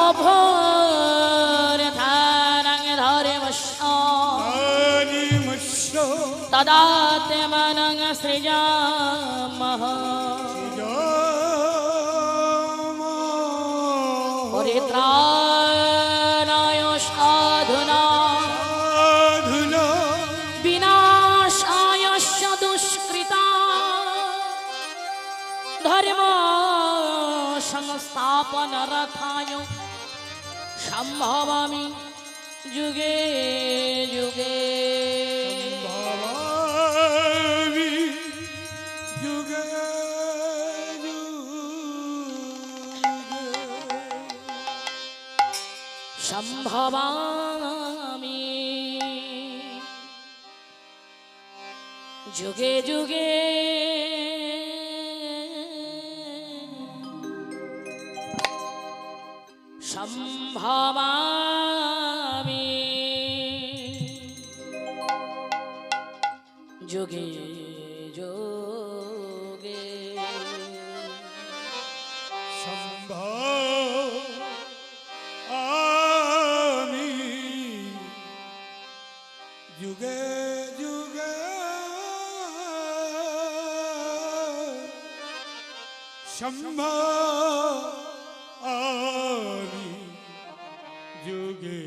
অভোর ধারাং ধরিমস্য তদাতে মনং সৃজামহ পরিত্রাণায় সাধুনা বিনাশায় দুষ্কৃতা ধর্ম সংস্থাপনার্থায় সম্ভবামি যুগে যুগে সম্ভবামি যুগে যুগে সম্ভবামি যুগে যুগে সম্ভবামি যুগে যুগে সম্ভবামি যুগে যুগে সম্ভবামি যুগে যুগে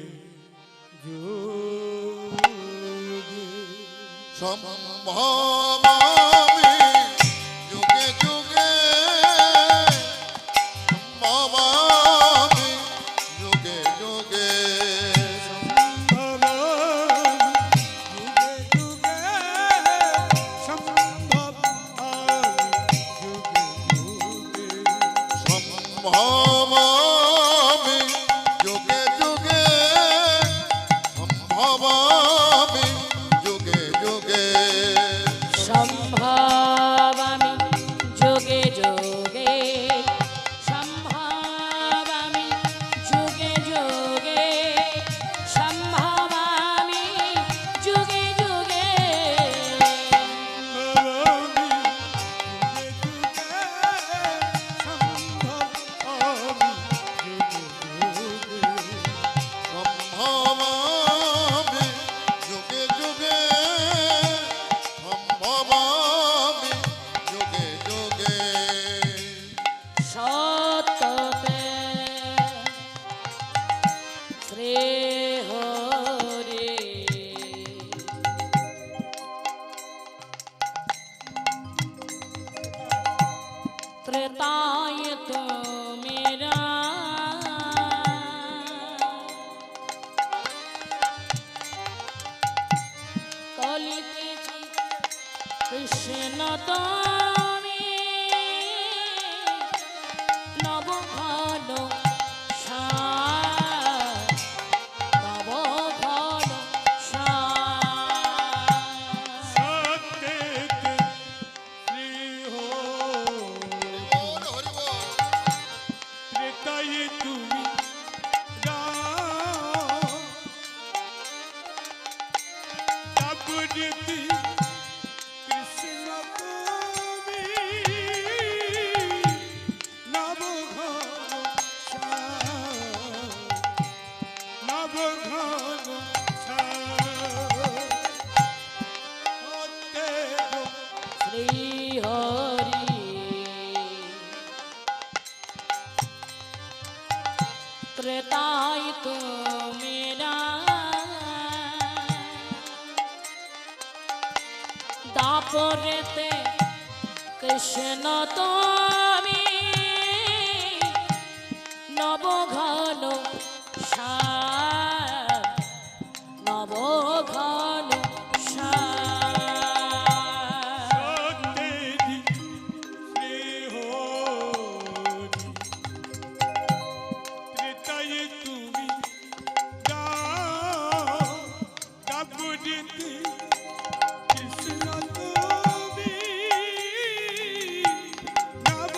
সম্ভবামি যুগে যুগে সম্ভবামি যুগে যুগে সম্ভবামি যুগে যুগে সম্ভবামি যুগে যুগে সম্ভবামি যুগে যুগে সম্ভবামি যুগে যুগে সম্ভবামি যুগে যুগে সম্ভবামি যুগে যুগে সত্যতে শ্রী হরি ত্রেতায় তুমিরা কলিতেছি কৃষ্ণ তুমি নবঘন নবঘন সত্যতে শ্রী হরিবোল হরিবোল ত্রেতায় তুমি রাম তাপজতি কৃষ্ণ তুমি নবঘন শ্রী হরি ত্রেতায় তুমিরা দাপরেতে কৃষ্ণ তুমি নবঘন নবঘন কৃষ্ণ তুমি নব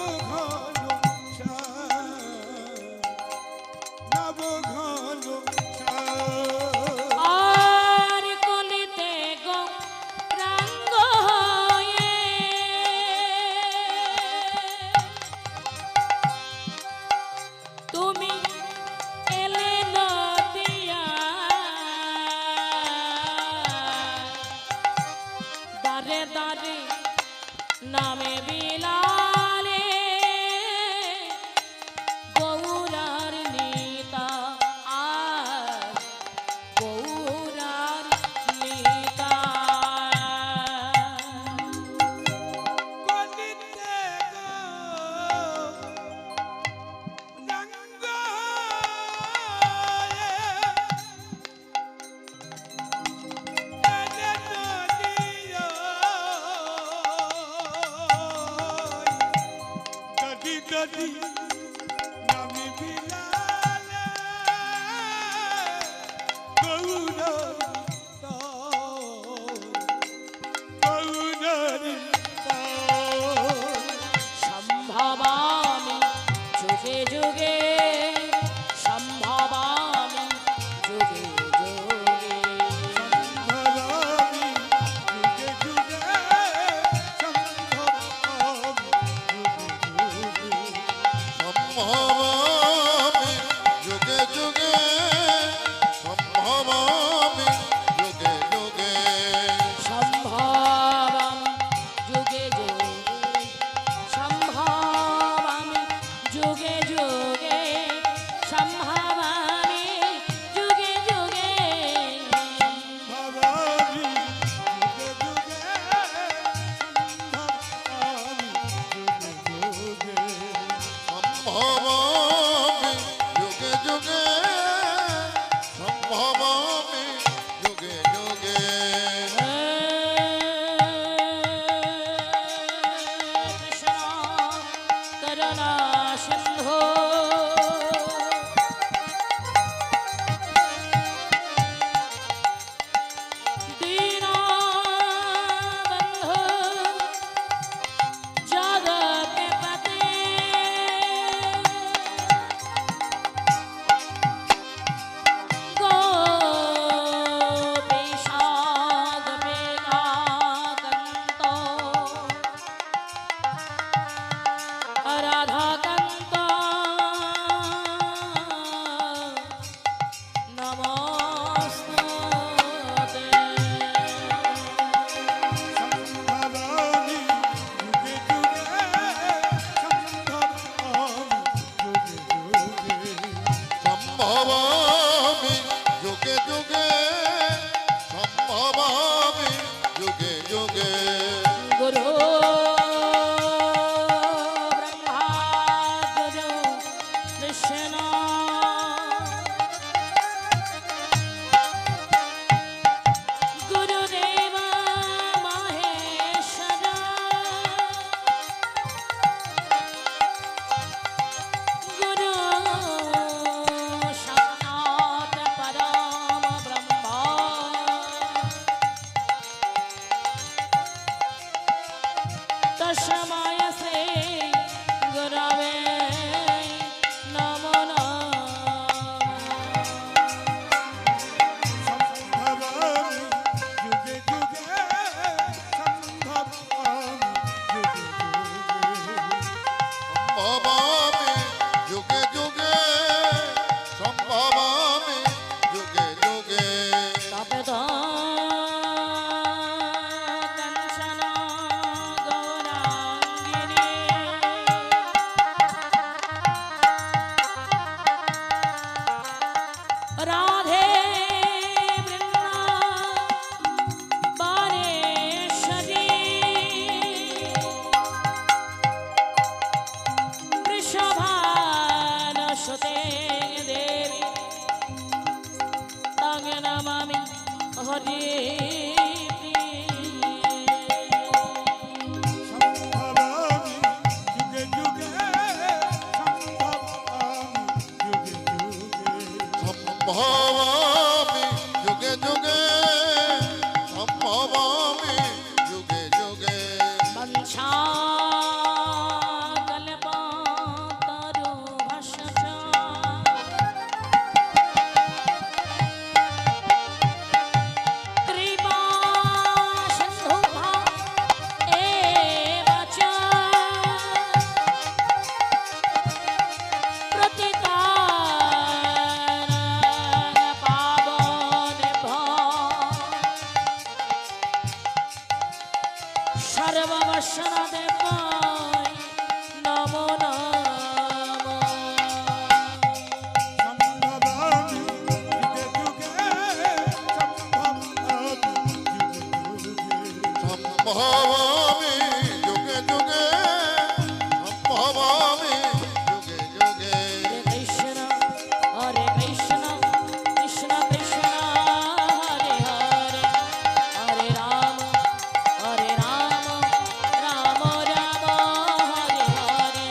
যদি নামি বিলালে গৌরী সম্ভবামি যুগে যুগে সম্ভবামি যুগে যুগে ভবামি যুগে যুগে সম্ভবামি যুগে যুগে সম্ভবামি যুগে যুগে সম্ভবামি যুগে যুগে সম্ভবামি যুগে যুগে সম্ভবামি ভবামি যুগে যুগে সম্ভবামি যুগে সম্ভবামি যুগে যুগে যুগে কৃষ্ণ করুণা সিন্ধু দীনবন্ধু জগৎপতে রাধাকান্ত নমস্তুতে সম্ভবামি যুগে যুগে সম্ভবামি যুগে যুগে সম্ভবামি যুগে যুগে সম্ভবামি যুগে যুগে গুরু ব্রহ্মা গুরু কৃষ্ণ গুরুদেব মহেশ্বর গুরু সাক্ষাৎ পরম ব্রহ্ম তস্মৈ শ্রী গুরবে নমো নমঃ সম্ভবামি যুগে যুগে সম্ভবামি যুগে যুগে সম্ভবামি যুগে যুগে সম্ভবামি যুগে যুগে তপত কাঞ্চন গৌরাঙ্গিনী রাধে বৃন্দাবনেশ্বরী বৃষভানুসুতে দেবী তং নমামি হরি সম্ভবামি যুগে যুগে সম্ভবামি যুগে যুগে সম্ভবামি যুগে যুগে সম্ভবামি যুগে যুগে বঞ্ছা কল্পতরু ভাষা কৃপা সিন্ধু এব চ প্রতিকার পাবনেভ্যো সর্ববর্ষণদেবায় নমো নমঃ সম্ভবামি যুগে যুগে সম্ভবামি যুগে যুগে সম্ভবামি যুগে যুগে সম্ভবামি যুগে যুগে হরে কৃষ্ণ কৃষ্ণ কৃষ্ণ হরে হরে হরে রাম রাম রাম হরে হরে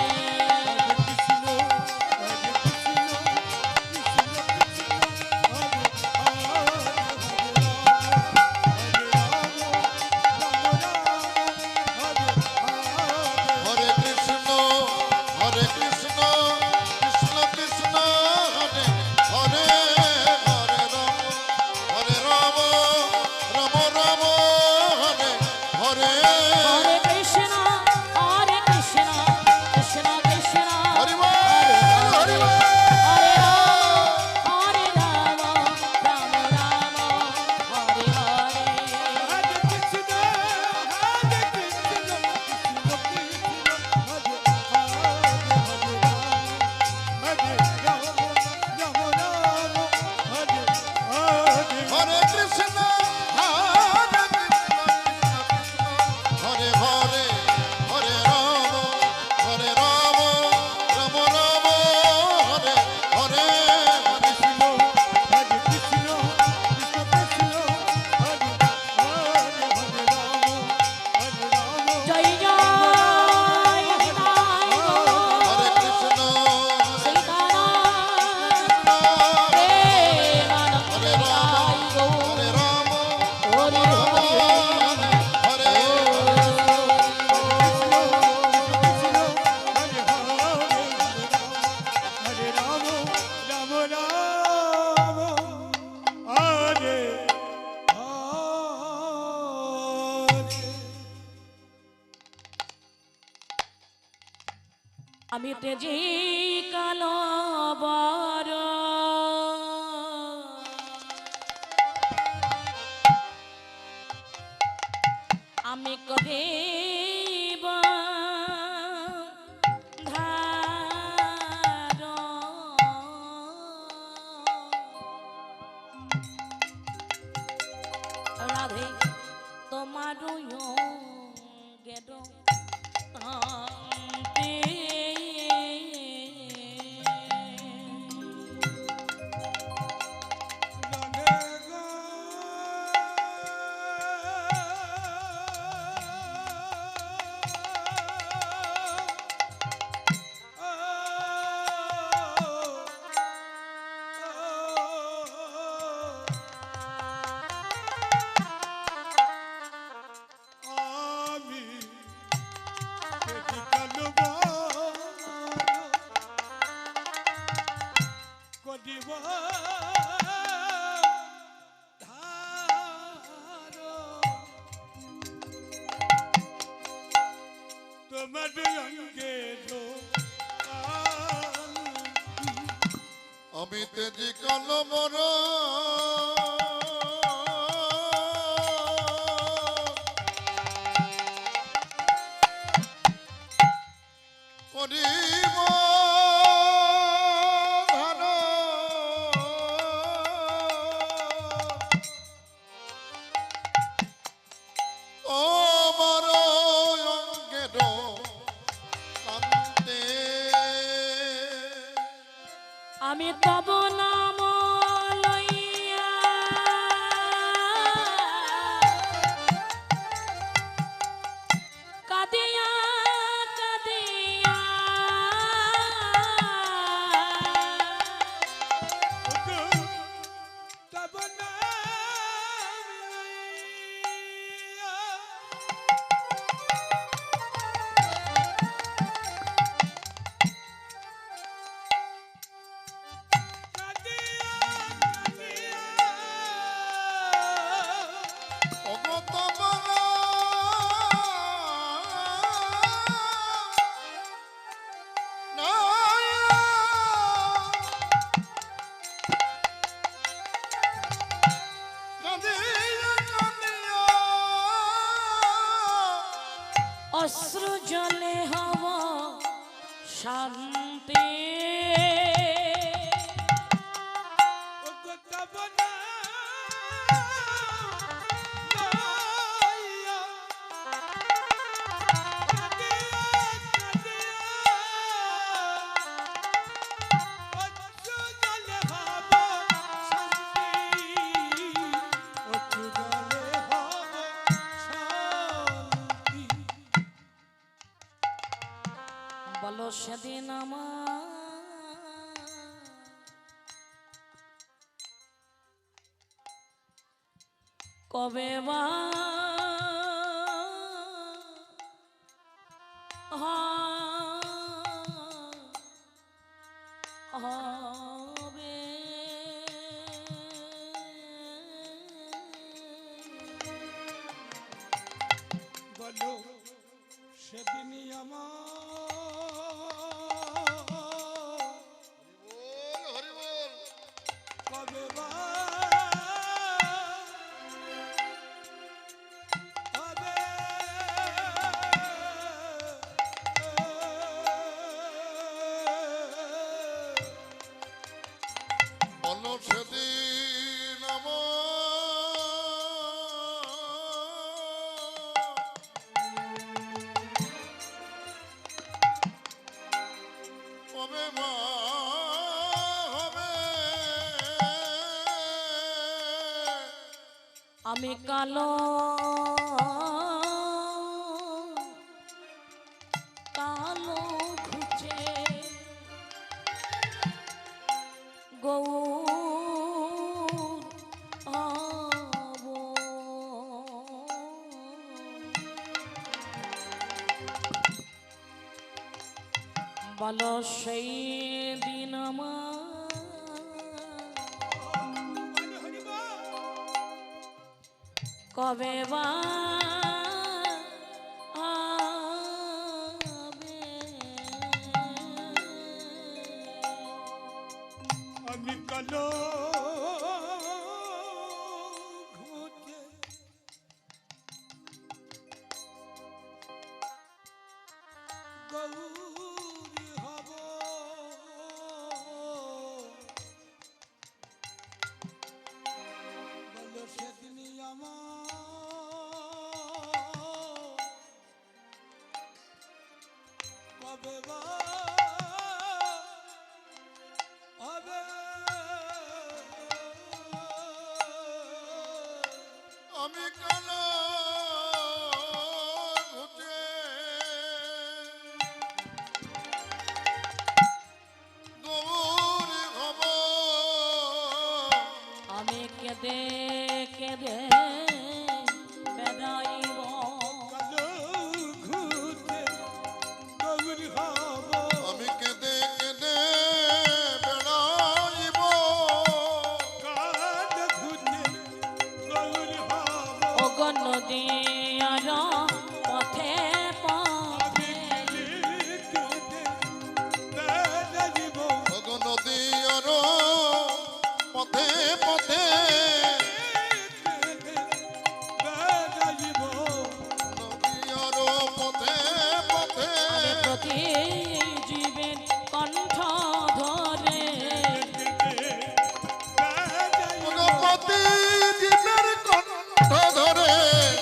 আমি তেজি কালো বড় আমি করিব ধার রাধে তোমার গেড তান্তে আমি তেজি কালো বড় করিব ধার তোমার অঙ্গের কান্তে আমি তব নাম লইয়া কাঁদিয়া কাঁদিয়া অশ্রু জলে হব শান্তি বলো সেদিন আমার কবে বা হবে বলো সেদিনই আমার হরি বল কবে বা হবে বলো সেদিন কবে মা হবে আমি কালো কালো ঘুচে গৌর হব বলো সেই দিন আমার কবে বা হবে বলো ঘুচে গৌরী হব বলো সেদিনই আমার কবে বা হবে আমি কালো ঘুচে গৌরী হব আমি কেঁদে কেঁদে বেড়াইব কালো ঘুচে গৌরী হব আমি কেঁদে কেঁদে বেড়াইব কালো ঘুচে গৌরী হব অগণ নদীয়ার পথে পথে ভগ নদী আর পথে পথে নদী আর পথে পথে আমি প্রতি জীবের কণ্ঠ ধরে ভগবতী জীবের কণ্ঠ ধরে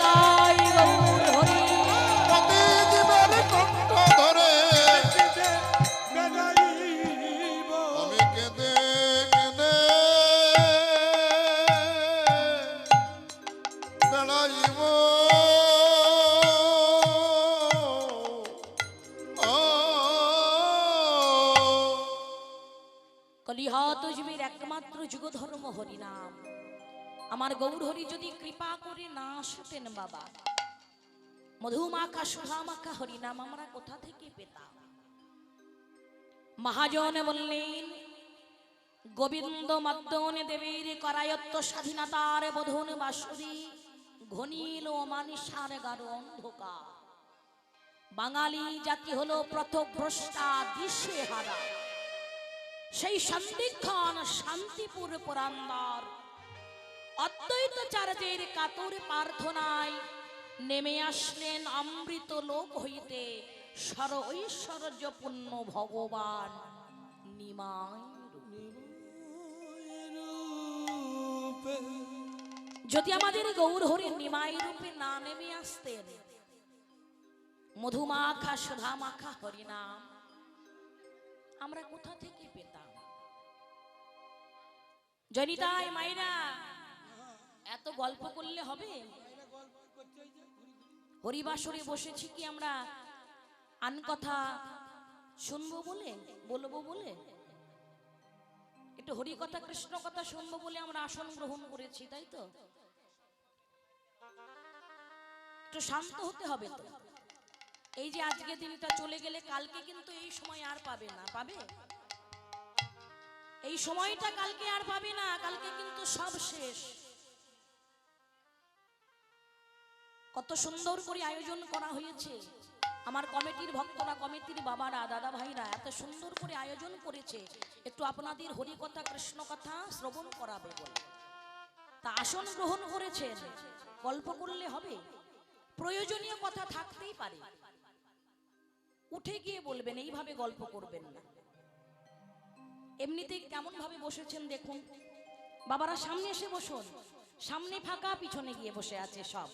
তাই গৌর হরি প্রতি জীবের কণ্ঠ ধরে আমি কেঁদে কেঁদে বেড়াইব কলিহত জীবের একমাত্র যুগ ধর্ম হরিনাম। আমার গৌর হরি যদি কৃপা করে না আসতেন বাবা, মধুমাখা সুধামাখা হরিনাম আমরা কোথা থেকে পেতাম? মহাজন বললেন, গোবিন্দ মদ্দন দেবীর করায়ত্ত স্বাধীনতার বোধন বাসুরি ঘনিল মানিসার গাঢ় অন্ধকার। বাঙালি জাতি হলো প্রথভ্রষ্টা দিশে হারা। সেই সন্দিক্ষণ শান্তিপুর পুরান্দর অদ্বৈতাচার্যের কাতর প্রার্থনায় নেমে আসলেন অমৃত লোক হইতে সর ঐশ্বর্যপূর্ণ ভগবান নিমাই। যদি আমাদের গৌর হরি নিমাই রূপে না নেমে আসতেন, মধুমাখা সুধামাখা হরিনাম আমরা কোথা থেকে পেতাম? জনিতাই মাইরা এত গল্প করলে হবে? হরিবাসরে বসেছি কি আমরা আন কথা শুনবো বলে, বলবো বলে? একটু হরি কথা কৃষ্ণ কথা শুনবো বলে আমরা আসন গ্রহণ করেছি, তাই তো? একটু শান্ত হতে হবে তো। এই যে আজকে দিনটা চলে গেলে কালকে কিন্তু এই সময় আর পাবে না। পাবে? এই সময়টা কালকে আর পাবে না। কালকে কিন্তু সব শেষ। কত সুন্দর করে আয়োজন করা হয়েছে। আমার কমিটির ভক্তরা, কমিটির বাবারা, দাদা ভাইরা এত সুন্দর করে আয়োজন করেছে একটু আপনাদের হরি কথা কৃষ্ণ কথা শ্রবণ করাবে বলে। তা আসন গ্রহণ করেছেন, গল্প করলে হবে? প্রয়োজনীয় কথা থাকতেই পারে, উঠে গিয়ে বলবেন, এইভাবে গল্প করবেন না। এমনিতেই কেমন ভাবে বসেছেন দেখুন। বাবারা সামনে এসে বসুন। সামনে ফাঁকা, পিছনে গিয়ে বসে আছে সব।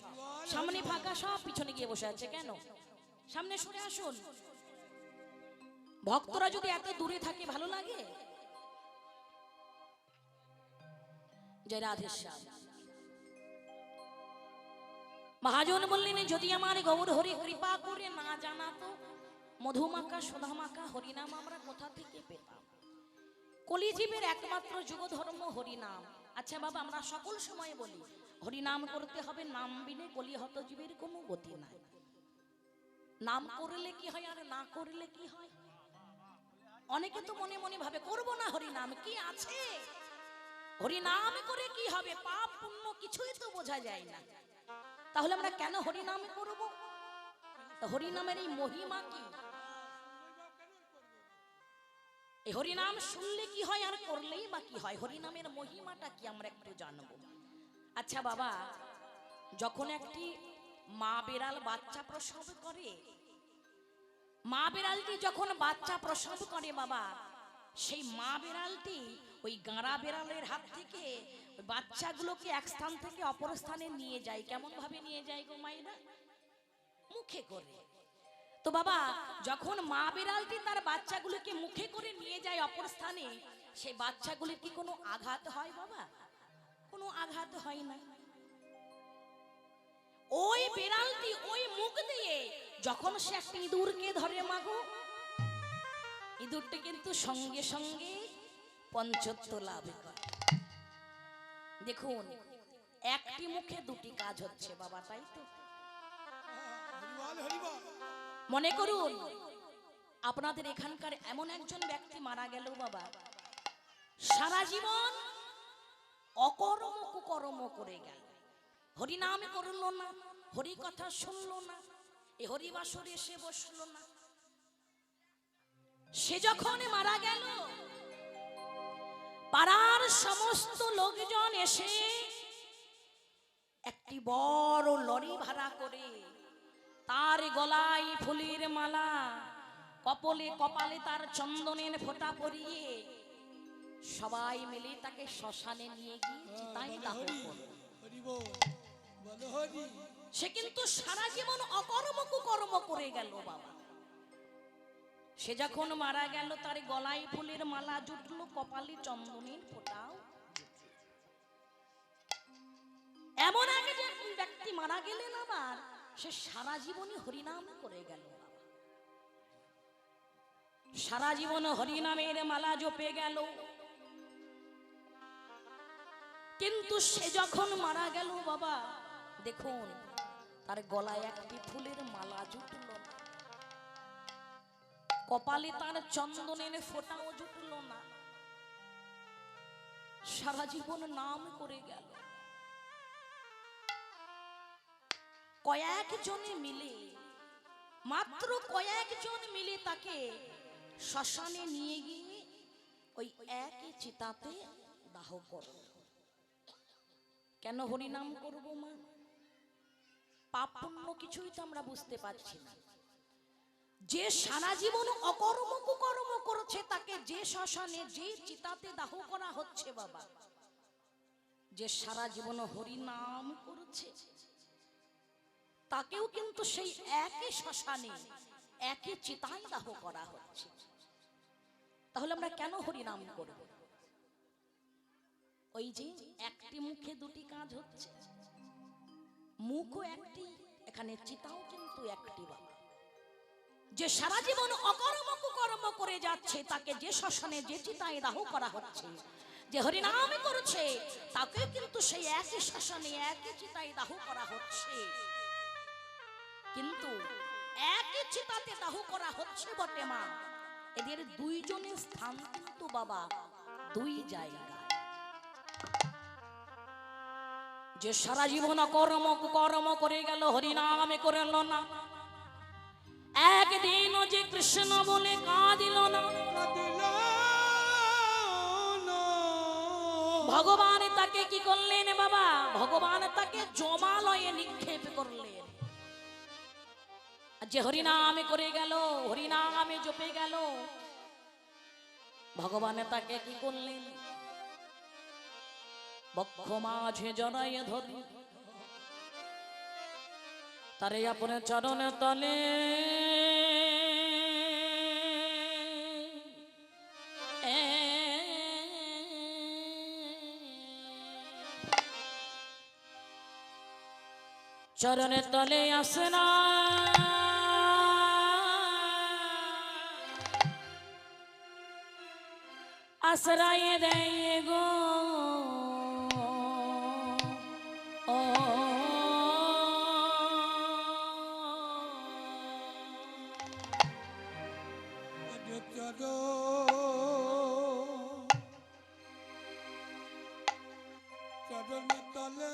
সামনে ফাঁকা, সব পিছনে গিয়ে বসে আছে। কেন? সামনে সরে আসুন। ভক্তরা যদি এত দূরে থাকে ভালো লাগে? জয় রাধেশ্যাম। মহাজন বললেন, যদি আমার গৌর হরি কৃপা করে না জানাতো, মধুমাখা সুধামাখা হরিনাম আমরা কোথা থেকে পেতাম? কলিজীবের একমাত্র যুগ ধর্ম হরিনাম। আচ্ছা বাবা, আমরা সকল সময় বলি হরিনাম করতে হবে, নাম বিনে কলিহত জীবের কোনো গতি নাই। নাম করলে কি হয় আর না করলে কি হয়? অনেকে তো মনে মনে ভাবে করব না হরিনাম, কি আছে? হরিনাম করে কি হবে? পাপ পুণ্য কিছুই তো বোঝা যায় না। তাহলে আমরা কেন হরিনাম করব? হরিনামের এই মহিমা কি? এই হরিনাম শুনলে কি হয় আর করলেই বা কি হয়, হরিনামের মহিমাটা কি আমরা একটু জানবো। আচ্ছা বাবা, যখন একটি মা বিড়াল বাচ্চা প্রসব করে, মা বিড়ালটি যখন বাচ্চা প্রসব করে বাবা, সেই মা বিড়ালটি ওই গাঁড়া বিড়ালের হাত থেকে ওই বাচ্চাগুলোকে এক স্থান থেকে অপর স্থানে নিয়ে যায়। কেমন ভাবে নিয়ে যায় গো মায়েরা? মুখে করে। তো বাবা, যখন মা বিড়ালটি তার বাচ্চাগুলোকে মুখে করে নিয়ে যায় অপর স্থানে, সেই বাচ্চাগুলির কি কোনো আঘাত হয় বাবা? কোনো আঘাত হয় না। ওই বিড়ালটি ওই মুখ দিয়ে যখন সে একটা ইঁদুরকে ধরে মাগো, ইঁদুরটি কিন্তু সঙ্গে সঙ্গে পঞ্চত্ব লাভ করে। দেখুন, একটি মুখে দুটি কাজ হচ্ছে বাবা, তাই তো? হরিবল হরিবল। মনে করুন আপনাদের এখানকার এমন একজন ব্যক্তি মারা গেল বাবা, সারা জীবন অকর্ম কুকর্ম করে গেল, হরিনাম করলো না, হরি কথা শুনলো না, এই হরিবাসরে এসে বসলো না। সে যখন মারা গেল, পাড়ার সমস্ত লোকজন এসে একটি বড় লরি ভাড়া করে তার গলায় ফুলের মালা, কপালে কপালে তার চন্দনের ফোঁটা পরিয়ে সবাই মিলে তাকে শ্মশানে নিয়ে গিয়ে চিতায় দাহ করল। হরিবল বলো হরি। সে কিন্তু সারা জীবন অকর্ম কুকর্ম করে গেল বাবা। সে যখন মারা গেল, তার গলায় ফুলের মালা জুটলো, কপালে চন্দনের ফোঁটাও। এমন একজন ব্যক্তি মারা গেলেন আবার, সে সারা জীবনই হরিনাম করে গেল বাবা। সারা জীবন হরিনামের মালা জপে গেল, কিন্তু সে যখন মারা গেল বাবা, দেখুন তার গলায় একটি ফুলের মালা জুটল না, কপালে তার চন্দনের ফোঁটাও জুটল না। সারা জীবন নাম করে গেল। কয়েকজনে মিলে, মাত্র কয়েকজন মিলে তাকে শ্মশানে নিয়ে গিয়ে ওই একই চিতাতে দাহ করল। কেন হরিনাম করব মা? পাপ পুণ্য কিছুই তো আমরা বুঝতে পারছি না। যে সারা জীবন অকর্ম কুকর্ম করছে, তাকে যে শ্মশানে যে চিতাতে দাহ করা হচ্ছে বাবা, যে সারা জীবন হরিনাম করছে, তাকেও কিন্তু সেই একই শ্মশানে একই চিতায় দাহ করা হচ্ছে। তাহলে আমরা কেন হরিনাম করব? ওই যে একটি মুখে দুটি কাজ হচ্ছে, মুখও একটি, এখানে চিতাও কিন্তু একটি বাবা। যে সারা জীবন অকর্ম কুকর্ম করে যাচ্ছে, তাকে যে শ্মশানে যে চিতায় দাহ করা হচ্ছে, যে হরিনাম করছে, তাকে কিন্তু সেই একই শ্মশানে একই চিতায় দাহ করা হচ্ছে। কিন্তু একই চিতাতে দাহ করা হচ্ছে বটে মা, এদের দুইজনের স্থান কিন্তু বাবা দুই জায়গায়। যে সারা জীবন কর্ম কুকর্ম করে গেল, হরিনামে করল না, একদিন যে কৃষ্ণ বলে কাঁদিল না, ভগবান তাকে কি করলেন বাবা? ভগবান তাকে জমালয়ে নিক্ষেপ করলেন। যে হরিনামে করে গেল, হরিনামে জপে গেল, ভগবান তাকে কি করলেন? বক্ষ মাঝে জড়াইয়ে ধরে তারে আপনে চরণে তলে চরণে তলে আসে না, আশ্রয় দেয় গো ও চরণ তলে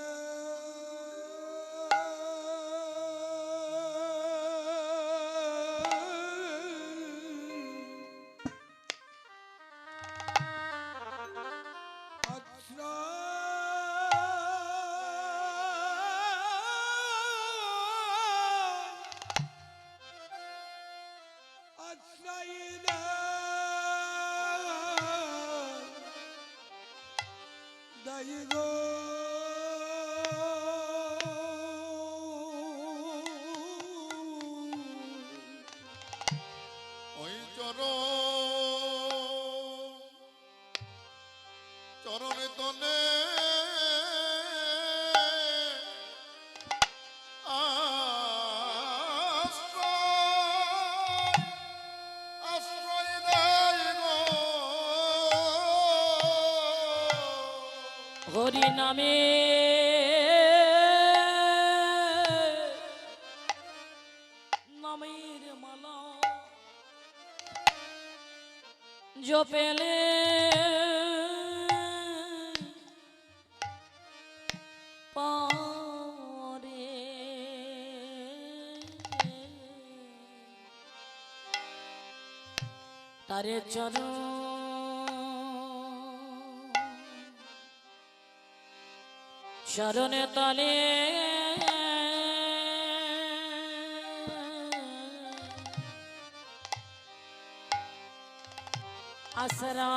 দেয় গো ওই চরণে তলে আশ্রয় দেয় গো হরি নামে নামের মালা জপেলে পারে তারে চরণ শরণে তলে আসরা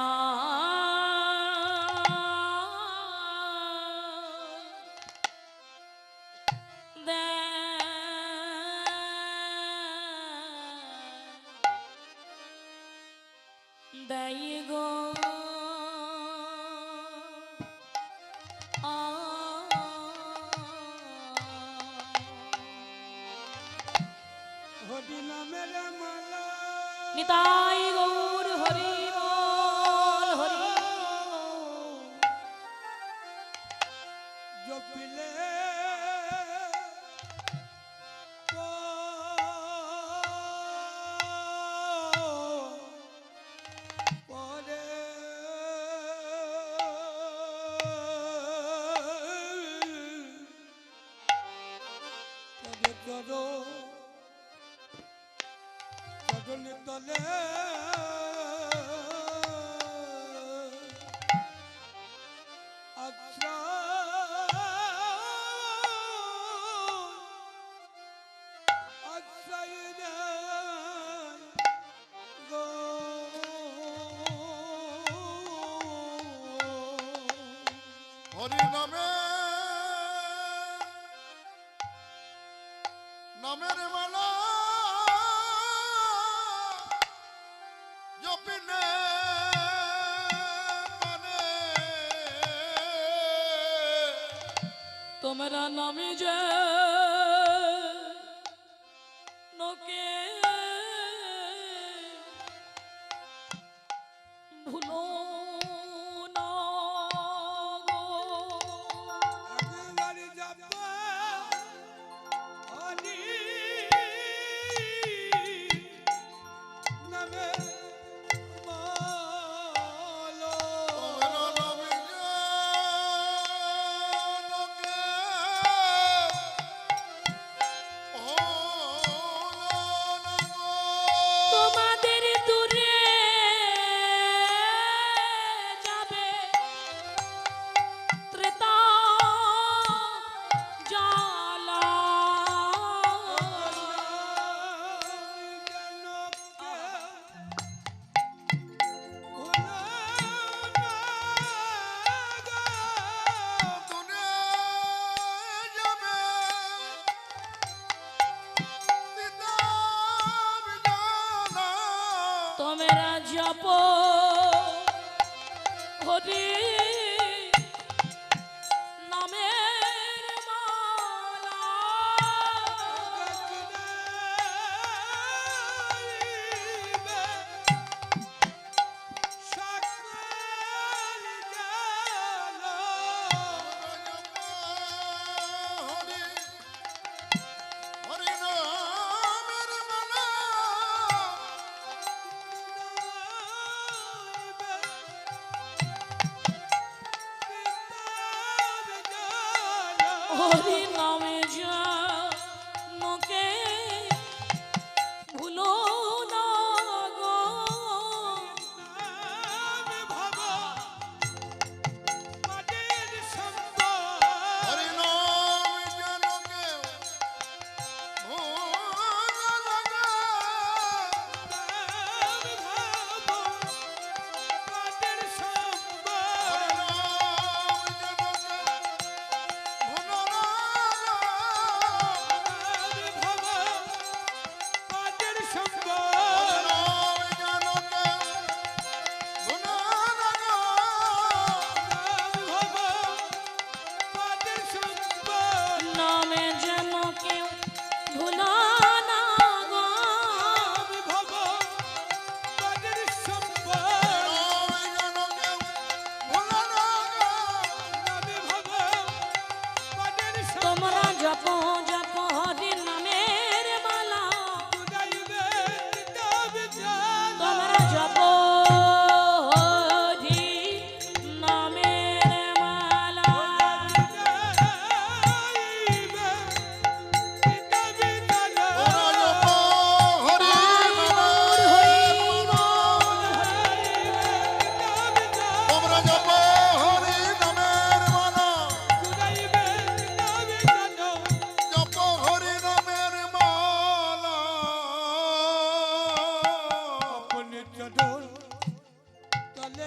দেয় গো হরি নামের মালা নিতাই গৌর হরি বল হরি জপিলে পরে চরণে তলে আশ্রয় দেয় গো হরি নামের মালা জপিনে পানে তোমরা নামে যে নোকে ভুলো না গো। একবার যাবে হরি নামে মালা তোমরা নবী জানকে হলো না গো। তোমাদের দূরে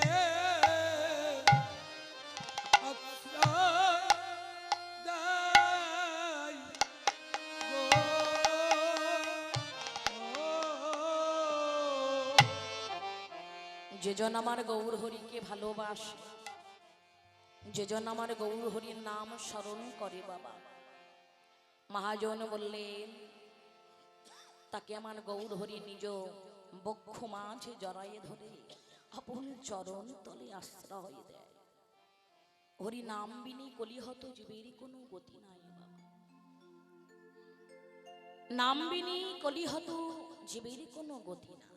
তলে আশ্রয় দেয় যেজন আমার গৌর হরিকে ভালোবাসে, যেজন আমার গৌর হরির নাম স্মরণ করে বাবা, মহাজন বললেন তাকে আমার গৌর হরি নিজ বক্ষ মাঝে জড়ায়ে ধরে আপন চরণ তলে আশ্রয় দেয়। হরি নাম বিনি কলিহত জীবেরই কোনো গতি নাই বাবা, নাম বিনি কলিহত জীবেরই কোনো গতি নাই।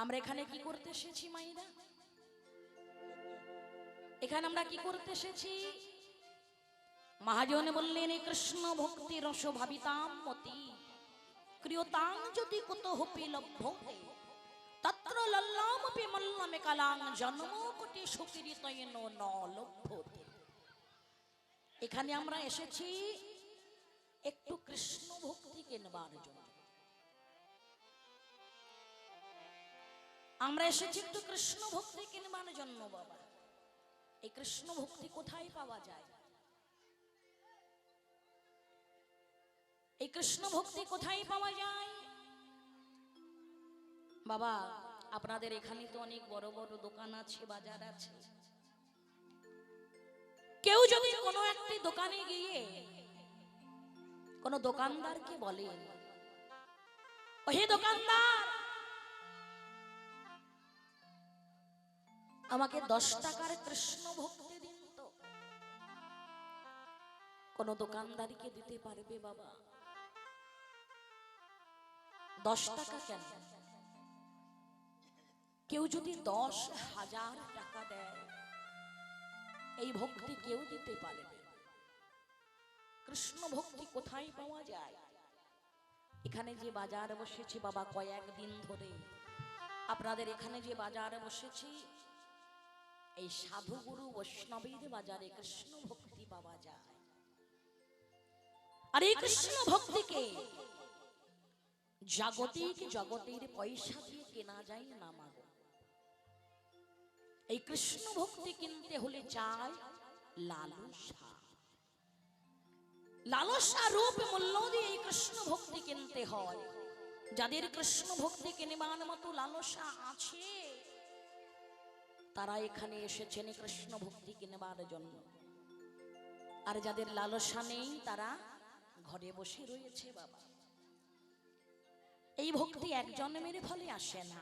আমরা এখানে কি করতে এসেছি মাইরা? এখানে আমরা কি করতে এসেছি? মহাজন বললেন কৃষ্ণ ভক্তি রস ভাবিতাম মতি ক্রিয়তাং যদি কুত হপি লভ্যতে তত্র লল্লামপি মল্লমে কালাং জন্ম কোটি সুকৃতয়েন ন লভ্যতে। এখানে আমরা এসেছি একটু কৃষ্ণ ভক্তি কেনবার জন্য। আমরা এসেছি একটু কৃষ্ণ ভক্তি কেনবার জন্য বাবা। এই কৃষ্ণ ভক্তি কোথায় পাওয়া যায়? এই কৃষ্ণ ভক্তি কোথায় পাওয়া যায় বাবা? আপনাদের এখানে তো অনেক বড় বড় দোকান আছে, বাজার আছে। কেউ যদি কোনো একটি দোকানে গিয়ে কোন দোকানদারকে বলে, ওহে দোকানদার আমাকে 10 টাকার কৃষ্ণ ভক্তি দিন, তো কোন দোকানদারকে দিতে পারবে বাবা? 10 টাকা কেন, কেউ যদি 10,000 টাকা দেয় এই ভক্তি কেউ দিতে পারবে। কৃষ্ণ ভক্তি কোথায় পাওয়া যায়? এখানে যে বাজার বসেছে বাবা কয়েকদিন ধরে, আপনাদের এখানে যে বাজার বসেছে এই সাধুগুরু বৈষ্ণবের বাজারে কৃষ্ণ ভক্তি পাওয়া যায়। আর এই কৃষ্ণ ভক্তিকে জাগতিক জগতের পয়সা দিয়ে কেনা যায় না মাগো। এই কৃষ্ণ ভক্তি কিনতে হলে চাই লালসা, লালসা রূপ মূল্য দিয়ে এই কৃষ্ণ ভক্তি কিনতে হয়। যাদের কৃষ্ণ ভক্তি কিনবার মতো লালসা আছে তারা এখানে এসেছেন কৃষ্ণ ভক্তি কিনবার জন্য। আর যাদের লালসা নেই তারা ঘরে বসে রয়েছে বাবা। এই ভক্তি এক জন্মের ফলে আসে না।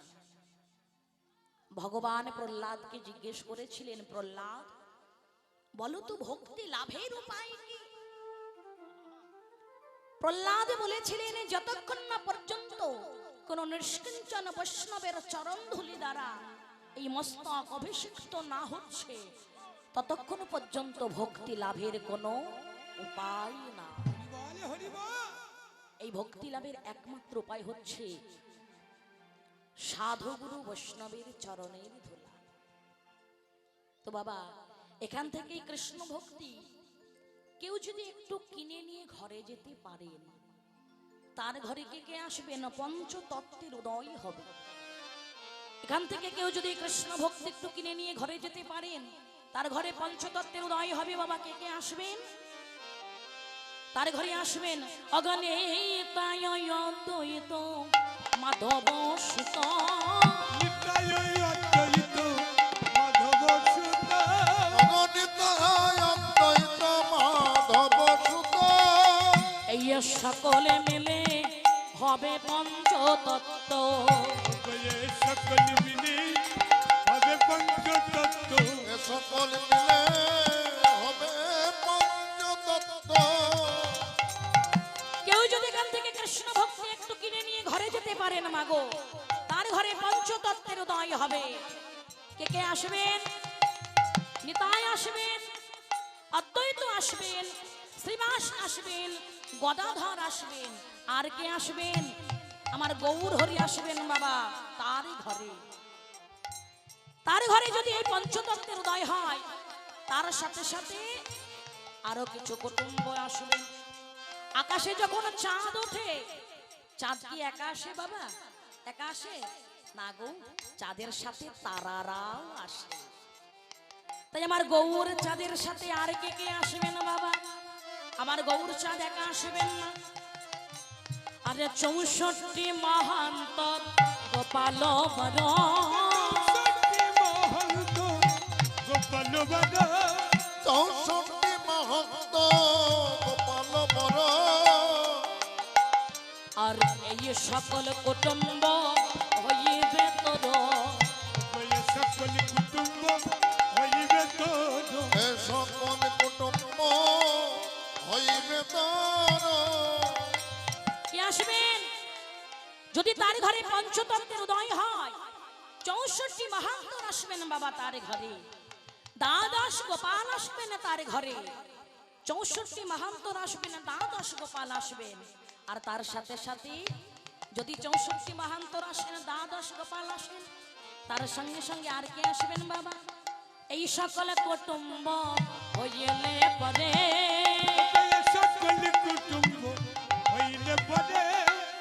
ভগবান প্রহ্লাদকে জিজ্ঞেস করেছিলেন, প্রহ্লাদ বলো তো ভক্তি লাভের উপায় কি? প্রহ্লাদ বলেছিলেন যতক্ষণ না পর্যন্ত কোন নিষ্কিঞ্চন বৈষ্ণবের চরণ ধুলি দ্বারা এই মস্তক অভিষিক্ত না হচ্ছে ততক্ষণ পর্যন্ত ভক্তি লাভের কোনো উপায় না। এই ভক্তি লাভের একমাত্র উপায় হচ্ছে সাধুগুরু বৈষ্ণবের চরণের ধুলা। তো বাবা এখান থেকে কৃষ্ণ ভক্তি কেউ যদি একটু কিনে নিয়ে ঘরে যেতে পারেন, তার ঘরে কে কে আসবেন? পঞ্চতত্ত্বের উদয় হবে। এখান থেকে কেউ যদি কৃষ্ণ ভক্তি একটু কিনে নিয়ে ঘরে যেতে পারেন, তার ঘরে পঞ্চতত্ত্বের উদয় হবে বাবা। কে কে আসবেন? তার ঘরে আসবেন অগণিত মাধব সুত, এই সকলে মিলে হবে পঞ্চতত্ত্ব। সকল মিলে হবে পঞ্চতত্ত্ব, সকল মিলে হবে পঞ্চতত্ত্ব। কেউ যদি এখান থেকে কৃষ্ণ ভক্তি একটু কিনে নিয়ে ঘরে যেতে পারেন মাগো, তার ঘরে পঞ্চতত্ত্বের উদয় হবে। কে কে আসবেন? নিতাই আসবেন, অদ্বৈত আসবেন, শ্রীবাস আসবেন, গদাধর আসবেন, আর কে আসবেন? আমার গৌর হরি আসবেন বাবা। তার ঘরে যদি এই পঞ্চতত্ত্বের উদয় হয় তার সাথে সাথে আরো কিছু কুটুম্ব আসবেন। আকাশে যখন চাঁদ ওঠে, চাঁদ কি একা আসে বাবা? একা আসে না গো। চাঁদের সাথে তারারাও আসে। তাই আমার গৌর চাঁদের সাথে আর কে কে আসবে না বাবা? আমার গৌর চাঁদ একা আসবেন না, আরে 64 মহান্তর গোপাল বর, মহন্ত গোপাল বর, 64 মহন্ত গোপাল বর, আর এই সকল কুটুম্ব হইবে তোর, ওই সকল কুটুম্ব হইবে তোর, এ সকল কুটুম্ব হইবে তোর। কে আসবেন? যদি তার ঘরে পঞ্চতত্ত্বের উদয় হয়, 64 মহান্তর আসবেন বাবা তার ঘরে, দ্বাদশ গোপাল আসবেন তার ঘরে, 64 মহান্তর আসবেন, দ্বাদশ গোপাল আসবেন। আর তার সাথে সাথে যদি 64 মহান্তর আসেন, দ্বাদশ গোপাল আসেন, তার সঙ্গে সঙ্গে আর কে আসবেন বাবা? এই সকল কুটুম্ব হইলে পরে, ওই সকল কুটুম্ব হইলে পরে,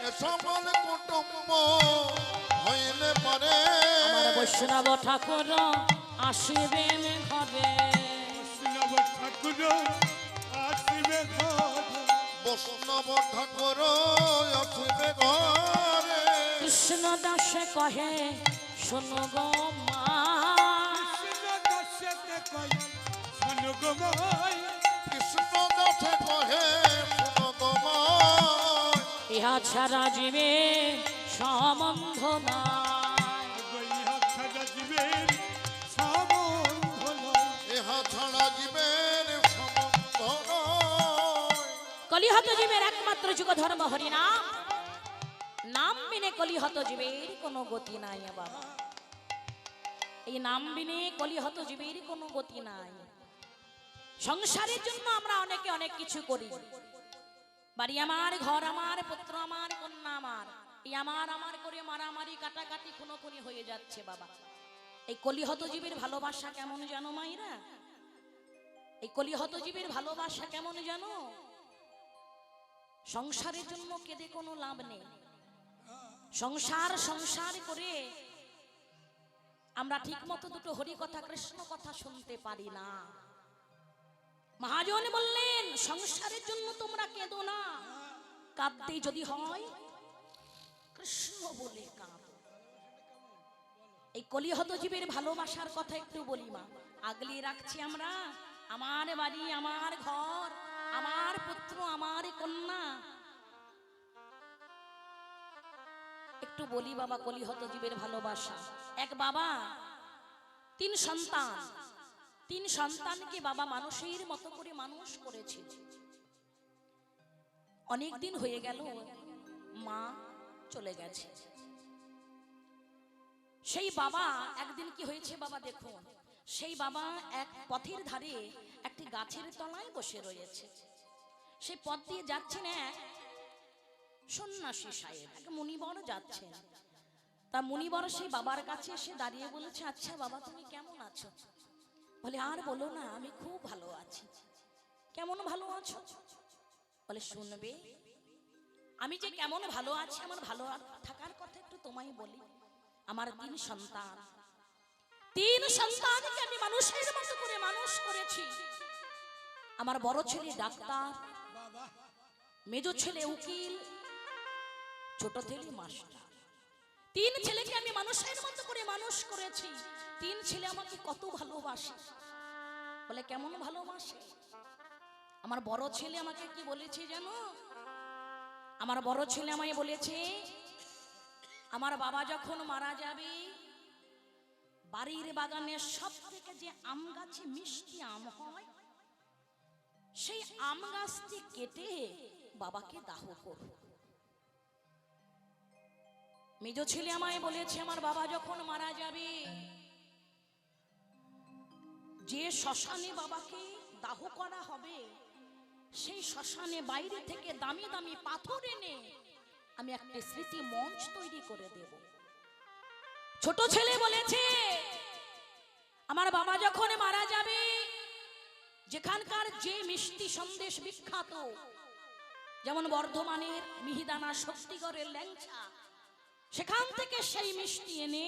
এ সকল কুটুম্ব হইলে পরে, আমার বৈষ্ণব ঠাকুর আসিবেন ঘরে, বৈষ্ণব ঠাকুর আসিবে ঘরে, বৈষ্ণব ঠাকুর আসিবে ঘরে। কৃষ্ণ দাসে কহে শোনো গো মা, কৃষ্ণ দাসেতে কই শোনো গো মাই, কৃষ্ণ দাসে কহে শোনো গো মাই, ইহা ছাড়া জীবে সম্বন্ধ নাই, ইহা ছাড়া জীবের সম্বন্ধ নাই, ইহা ছাড়া জীবের সম্বন্ধ নাই। কলিহত জীবের একমাত্র যুগ ধর্ম হরিনাম, নাম বিনে কলিহত জীবের কোনো গতি নাই বাবা, এই নাম বিনে কলিহত জীবের কোনো গতি নাই। সংসারের জন্য আমরা অনেকে অনেক কিছু করি, বাড়ি আমার, ঘর আমার, পুত্র আমার, কন্যা আমার, এই আমার আমার করে মারামারি কাটাকাটি খুনোখুনি হয়ে যাচ্ছে বাবা। এই কলিহত জীবের ভালোবাসা কেমন জানো মাইরা? এই কলিহত জীবের ভালোবাসা কেমন জানো? সংসারের জন্য কেঁদে কোনো লাভ নেই। সংসার সংসার করে আমরা ঠিক মতো দুটো হরি কথা কৃষ্ণ কথা শুনতে পারি না। মহাজন বললেন সংসারের জন্য তোমরা কেঁদো না, কাঁদতে যদি হয় কৃষ্ণ বলে কাঁদো। এই কলিহত জীবের ভালোবাসার কথা একটু বলি মা, আগলে রাখছি আমরা, আমার বাড়ি, আমার ঘর, আমার পুত্র, আমার কন্যা, একটু বলি বাবা কলিহত জীবের ভালোবাসা। এক বাবা 3 সন্তান, 3 সন্তানকে বাবা মানুষের মতো করে মানুষ করেছে। অনেক দিন হয়ে গেল মা চলে গেছে। সেই বাবা একদিন কি হয়েছে বাবা দেখুন, সেই বাবা এক পথের ধারে একটি গাছের তলায় বসে রয়েছে। সেই পথ দিয়ে যাচ্ছেন এক সন্ন্যাসী সাহেব, এক মুনিবর যাচ্ছেন। তা মুনিবর সেই বাবার কাছে এসে দাঁড়িয়ে বলেছে, আচ্ছা বাবা তুমি কেমন আছো? বলে আর বলো না, আমি খুব ভালো আছি। কেমন ভালো আছো? বলে শুনবে, আমি যে কেমন ভালো আছি, আমার ভালো থাকার কথা একটু তোমায় বলি। আমার 3 সন্তান, 3 সন্তানকে আমি মানুষের মতো করে মানুষ করেছি। আমার বড় ছেলে ডাক্তার, মেজো ছেলে উকিল, ছোট ছেলে মাস্টার। 3 ছেলেকে আমি মানুষের মতো করে মানুষ করেছি। 3 ছেলে আমাকে কত ভালোবাসে। বলে কেমন ভালোবাসে? আমার বড় ছেলে আমাকে কি বলেছে জানো? আমার বড় ছেলে আমায় বলেছে, আমার বাবা যখন মারা যাবে, বাড়ির বাগানের সব থেকে যে আম গাছে মিষ্টি আম হয়, সেই আম গাছটি কেটে বাবাকে দাহ করব। মেজো ছেলে আমায় বলেছে, আমার বাবা যখন মারা যাবে, যে শ্মশানে বাবাকে দাহ করা হবে, সেই শ্মশানে বাইরে থেকে দামি দামি পাথর এনে আমি একটা স্মৃতি মঞ্চ তৈরি করে দেব। ছোট ছেলে বলেছে, আমার বাবা যখন মারা যাবে, যেখানকার যে মিষ্টি সন্দেশ বিখ্যাত, যেমন বর্ধমানের মিহিদানা, শক্তিগড়ের ল্যাংচা, সেখান থেকে সেই মিষ্টি এনে,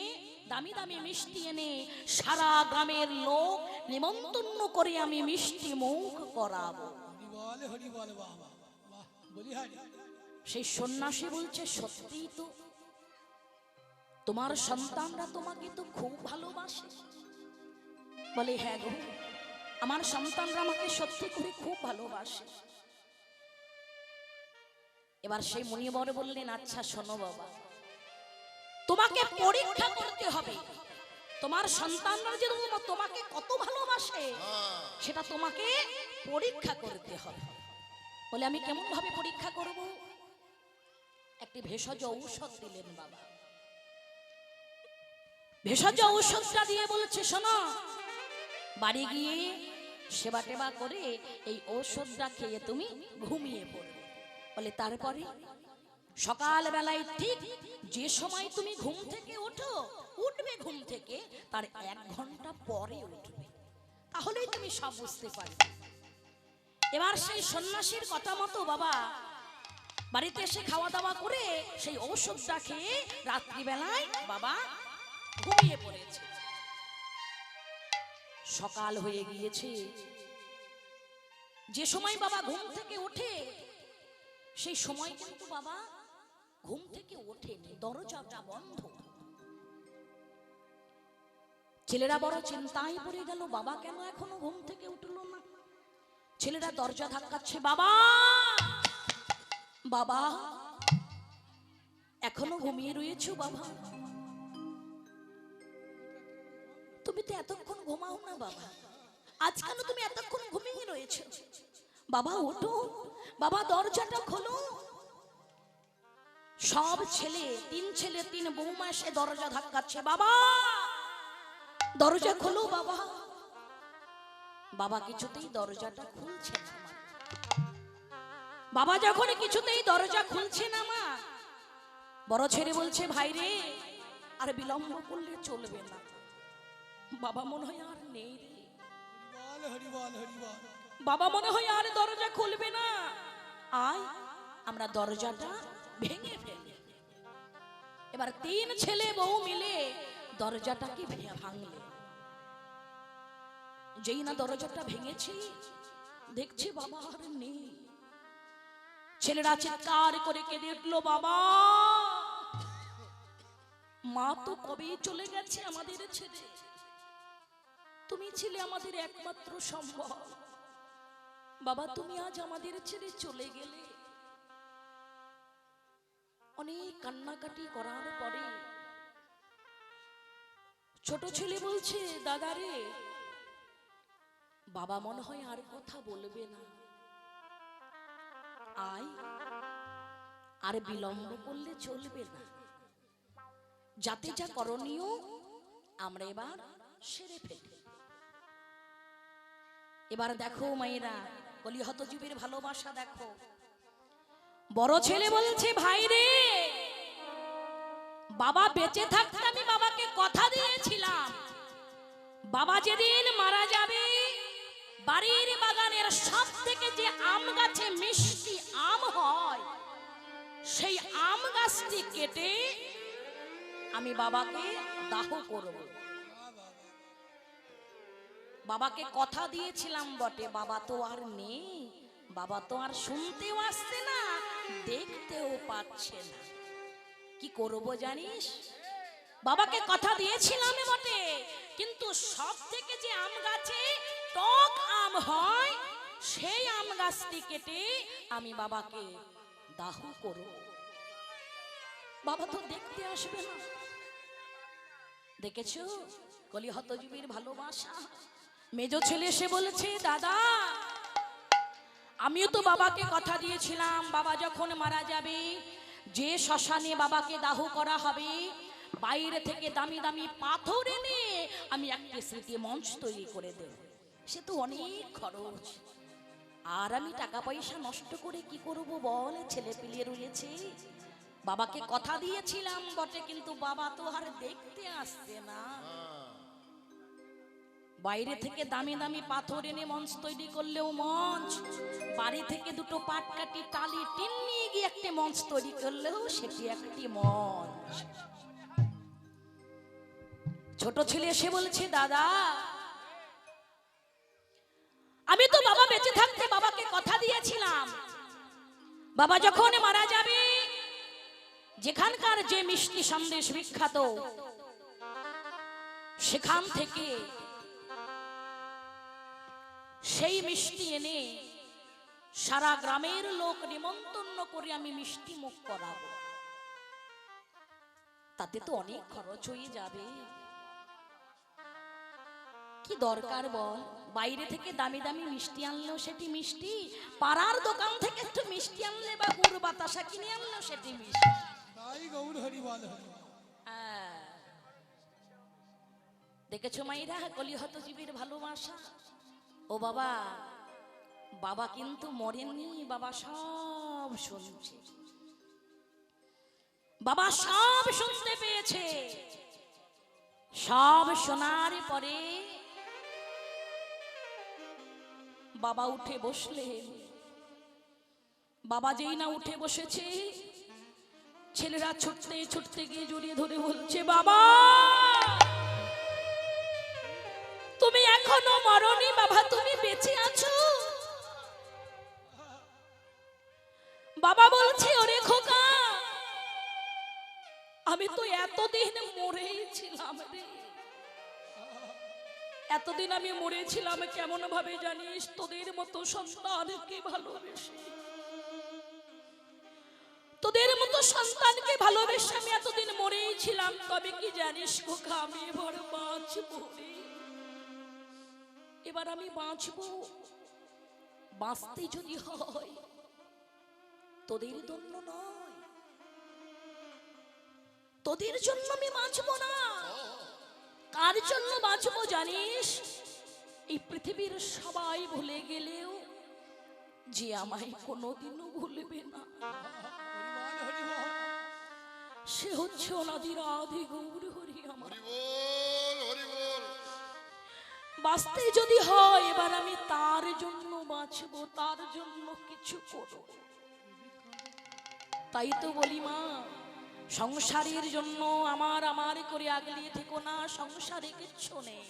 দামি দামি মিষ্টি এনে সারা গ্রামের লোক নিমন্ত্রণ করে আমি মিষ্টি মুখ করাবো। হরি বল বাবা, বাহ, বলি হরি। সেই সন্ন্যাসী বলছে, সত্যি তো, তোমার সন্তানরা তোমাকে তো খুব ভালোবাসে। বলে, হ্যাঁ গো, আমার সন্তানরা আমাকে সত্যি করে খুব ভালোবাসে। এবার সেই মুনিবর বললেন, আচ্ছা শোনো বাবা, তোমাকে পরীক্ষা করতে হবে, তোমার সন্তানরা যে তোমাকে কত ভালোবাসে সেটা তোমাকে পরীক্ষা করতে হবে। বলে, আমি কেমন ভাবে পরীক্ষা করব? একটি ভেষজ ঔষধ দিলেন বাবা। ভেষজ ঔষধটা দিয়ে বলছে, শোনো, বাড়ি গিয়ে সেবা টেবা করে এই ঔষধটা খেয়ে তুমি ঘুমিয়ে পড়বে। বলে, তারপরে? সকাল বেলায় ঠিক যে সময় তুমি ঘুম থেকে উঠবে ঘুম থেকে তার 1 ঘন্টা পরে উঠবে, তাহলেই তুমি সব বুঝতে পারবে। এবার সেই সন্ন্যাসীর কথা মতো বাবা বাড়িতে এসে খাওয়া দাওয়া করে সেই ঔষধটা খেয়ে রাত্রিবেলায় বাবা ঘুমিয়ে পড়েছে। সকাল হয়ে গিয়েছে, যে সময় বাবা ঘুম থেকে ওঠে সেই সময় কিন্তু বাবা ঘুম থেকে ওঠেনি, দরজাটা বন্ধ। ছেলেরা বড় চিন্তায় পড়ে গেল, বাবা কেন এখনো ঘুম থেকে উঠলো না? ছেলেরা দরজা ধাক্কাচ্ছে, বাবা বাবা এখনো ঘুমিয়ে রয়েছো? বাবা তুমি তো এতক্ষণ ঘুমাও না বাবা, আজ কেন তুমি এতক্ষণ ঘুমিয়ে রয়েছো? বাবা ওঠো, বাবা দরজাটা খোলো। সব ছেলে, 3 ছেলে 3 বৌমা এসে দরজা ধাক্কাচ্ছে, বাবা দরজা খোলো বাবা। বাবা কিছুতেই দরজাটা খুলছে না। বাবা যখন কিছুতেই দরজা খুলছে না মা, বড় ছেলে বলছে, ভাই রে, আর বিলম্ব করলে চলবে না, বাবা মনে হয় আর নেই রে, হরি বল, হরি বল। বাবা মনে হয় আর দরজা খুলবে না, আয় আমরা দরজাটা ভেঙে ফেলি। এবার 3 ছেলে বউ মিলে দরজাটাকে ভাঙলে, যেই না দরজাটা ভেঙেছি দেখছি বাবা আর নেই। ছেলেরা চিৎকার করে কেঁদে উঠলো, বাবা মা তো কবেই চলে গেছে আমাদের ছেড়ে, তুমি ছিলে আমাদের একমাত্র সম্বল, বাবা তুমি আজ আমাদের ছেড়ে চলে গেলে। অনেক কান্নাকাটি করার পরে ছোট ছেলে বলছে, দাদা রে, বাবা মনে হয় আর কথা বলবে না, আয় আর বিলম্ব করলে চলবে না, যাতে যা করণীয় আমরা এবার সেরে ফেলি। এবার দেখো মায়েরা, কলিহত জীবের ভালোবাসা দেখো। বড় ছেলে বলছে, ভাই রে, বাবা বেঁচে থাকতে আমি বাবাকে কথা দিয়েছিলাম, বাবা যেদিন মারা যাবে বাড়ির বাগানের সব থেকে যে আম গাছে মিষ্টি আম হয় সেই আম গাছটি কেটে আমি বাবাকে দাহ করব। বাবাকে কথা দিয়েছিলাম বটে, বাবা তো আর নেই, বাবা তো আর শুনতেও আসছে না, দেখতেও পাচ্ছে না, কি করব জানিস? বাবাকে কথা দিয়েছিলাম বটে, কিন্তু সব থেকে যে আম গাছে টক আম হয় সেই আম গাছটি কেটে আমি বাবাকে দাহ করব। বাবা তো দেখতে আসবে না। দেখেছো কলিহত জীবের ভালোবাসা। মেজ ছেলে এসে বলেছে, দাদা আমিও তো বাবাকে কথা দিয়েছিলাম, বাবা যখন মারা যাবে যে শ্মশানে বাবাকে দাহ করা হবে বাইরে থেকে দামি দামি পাথর এনে আমি একটা স্মৃতি মঞ্চ তৈরি করে দেব, সে তো অনেক খরচ, আর আমি টাকা পয়সা নষ্ট করে কি করব বল, ছেলে পিলে রয়েছে। বাবাকে কথা দিয়েছিলাম বটে, কিন্তু বাবা তো আর দেখতে আসছে না। বাইরে থেকে দামি দামি পাথর এনে মঞ্চ তৈরি করলেও মঞ্চ, বাড়ি থেকে 2 পাটকাঠি টালি টিন নিয়ে গিয়ে একটা মঞ্চ তৈরি করলেও সেটি একটি মঞ্চ। ছোট ছেলে এসে বলছে, দাদা আমি তো বাবা বেঁচে থাকতে বাবাকে কথা দিয়েছিলাম, বাবা যখন মারা যাবে যেখানকার যে মিষ্টি সন্দেশ বিখ্যাত সেখান থেকে সেই মিষ্টি এনে সারা গ্রামের লোক নিমন্ত্রণ করে আমি মিষ্টি মুখ করাবো, তাতে তো অনেক খরচ হয়ে যাবে, কি দরকার বল? বাইরে থেকে দামি দামি মিষ্টি আনলেও সেটি মিষ্টি, পাড়ার দোকান থেকে একটু মিষ্টি আনলে বা গুড় বাতাসা কিনে আনলেও সেটি মিষ্টি। তাই গৌর হরি বল হরি বল। হ্যাঁ, দেখেছো মাইরা কলিহত জীবের ভালোবাসা। ও বাবা, বাবা কিন্তু মরেননি, বাবা সব শুনছে, বাবা সব শুনতে পেয়েছে। সব শোনার পরে বাবা উঠে বসলেন। বাবা যেই না উঠে বসেছে, ছেলেরা ছুটতে ছুটতে গিয়ে জড়িয়ে ধরে বলছে, বাবা তুমি এখনো মরনি, বাবা তুমি বেঁচে আছো। বাবা বলছে, ওরে খোকা আমি তো এতদিন মরেই ছিলাম রে, এতদিন আমি মরেছিলাম কেমন ভাবে জানিস? তোদের মতো সন্তানকে ভালোবেসে, তোদের মতো সন্তানকে ভালোবেসে আমি এতদিন মরেই ছিলাম। তবে কি জানিস খোকা, আমি এবার বাঁচবো রে, এবার আমি বাঁচবো। বাঁচতে যদি হয় তোদের জন্য নয়, তোদের জন্য আমি বাঁচবো না। কার জন্য বাঁচবো জানিস? এই পৃথিবীর সবাই ভুলে গেলেও যে আমায় কোনোদিনও ভুলবে না, হরি বল হরি বল। সে হচ্ছে অনাদির আদি গৌর হরি আমার। বাঁচতে যদি হয় এবার আমি তার জন্য বাঁচবো, তার জন্য কিছু করব। তাই তো বলি মা, সংসারের জন্য আমার আমার করে আগলিয়ে থেকো না, সংসারে কিচ্ছু নেই।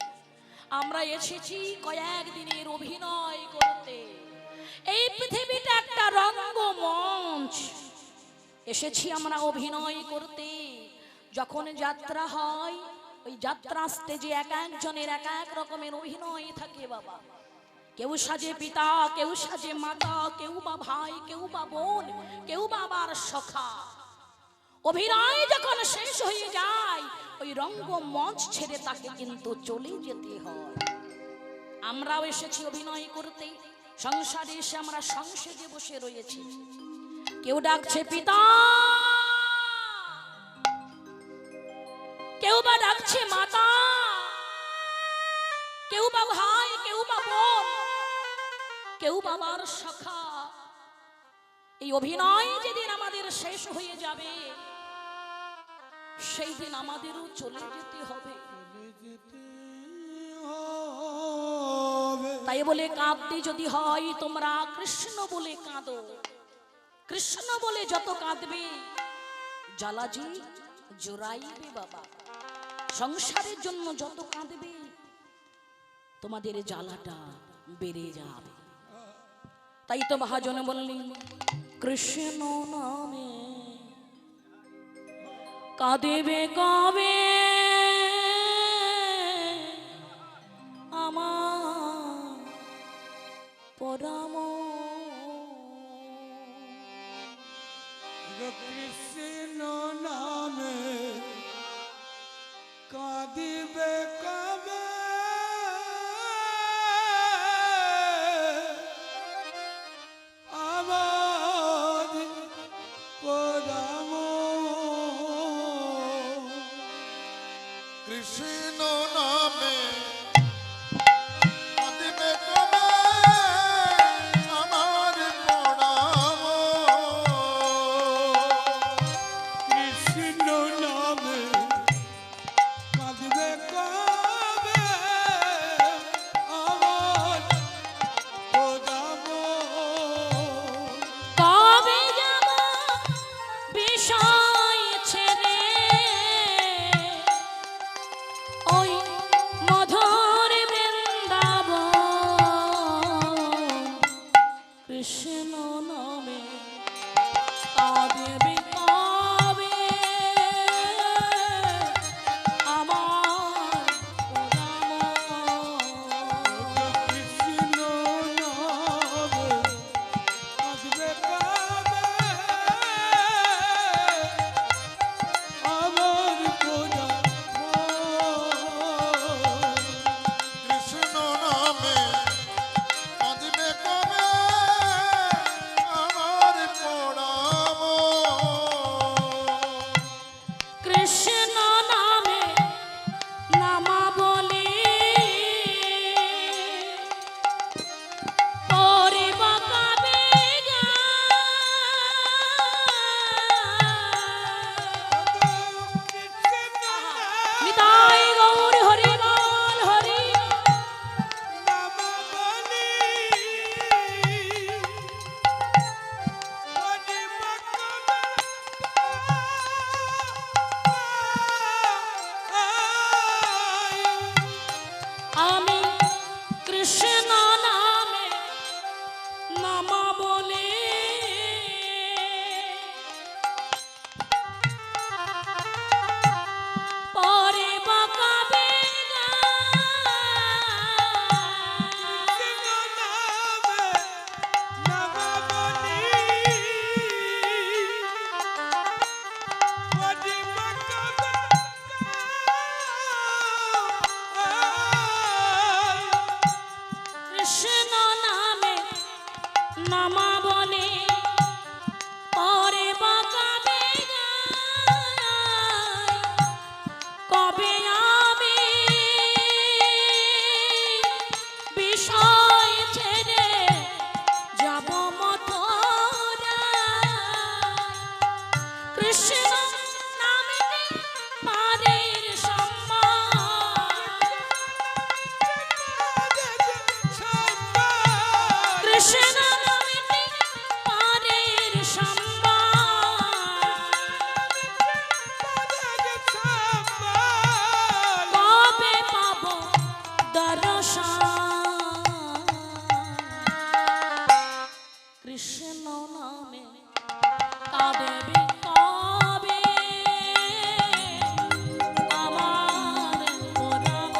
আমরা এসেছি কয়েকদিনের অভিনয় করতে, এই পৃথিবীটা একটা রঙ্গমঞ্চ, এসেছি আমরা অভিনয় করতে। যখন যাত্রা হয় ওই যাত্রা স্টেজে এক একজনের এক এক রকমের অভিনয় থাকে বাবা। কেউ সাজে পিতা, কেউ সাজে মাতা, কেউ বা ভাই, কেউ বা বোন, কেউ বা আবার সখা। অভিনয় যখন শেষ হয়ে যায় ওই রঙ্গমঞ্চ ছেড়ে তাকে কিন্তু চলে যেতে হয়। আমরাও এসেছি অভিনয় করতে, সংসারে এসে আমরা সংসদে বসে রয়েছি। কেউ ডাকছে পিতা, কেউ বা ডাকছে মাতা, কেউ বা ভাই, কেউ বা বোন, কেউ বাবার সখা। এই অভিনয় যেদিন আমাদের শেষ হয়ে যাবে সেই দিন আমাদেরও চলে যেতে হবে। তাই বলে কাঁদতে যদি হয় তোমরা কৃষ্ণ বলে কাঁদো, কৃষ্ণ বলে যত কাঁদবে জ্বালাজি জোড়াইবে বাবা। সংসারের জন্য যত কাঁদবে তোমাদের জ্বালাটা বেড়ে যাবে। তাই তো মহাজন বললেন, কৃষ্ণ নামে কাঁদেবে কবে আমার পরম। কৃষ্ণ নামে কাঁদিবে কবে আমার পরম। কৃষ্ণ নামে কাঁদিবে কবে আমার পরাম। কৃষ্ণ নামে কাঁদিবে কবে আমার পরম। কবে যাব বিষয় ছেড়ে নামা বলে পরে বাঁকাবে গায়, কবে আমি বিষয় ছেড়ে যাব মথুরায়। কৃষ্ণ নামে পারের সম্মান, কৃষ্ণ নামে পারের সম্মান, কবে পাব দর্শন। কৃষ্ণ নামে কাঁদবে কবে আমার পরাণ।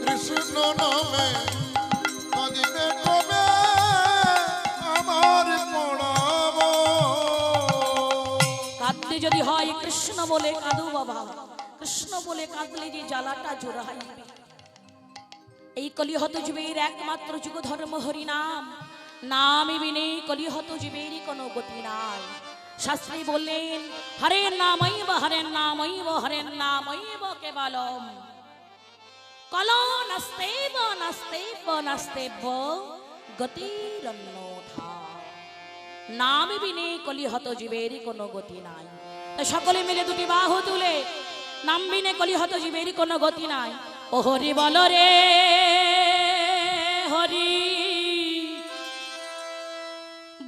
কৃষ্ণ নামে কাঁদিবে কবে আমার পড়াব। কাঁদতে যদি হয় কৃষ্ণ বলে কাঁদো বাবা, কৃষ্ণ বলে কাঁদলে যে জ্বালাটা জোড়া হইবে। এই কলিহত জীবের একমাত্র যুগ ধর্ম হরি নাম, নামে বিনে কলিহত জীবের কোনো গতি নাই। শাস্ত্রী বললেন হরের নামৈব হরের নামৈব হরের নামৈব কেবলম, কলো নাস্তেব নাস্তেব নাস্তেব গতিরন্যথা। নাম বিনে কলিহত জীবের কোনো গতি নাই। তো সকলে মিলে দুটি বাহু তুলে নাম বিনে কলিহত জীবের কোনো গতি নাই। ও হরি বল রে হরি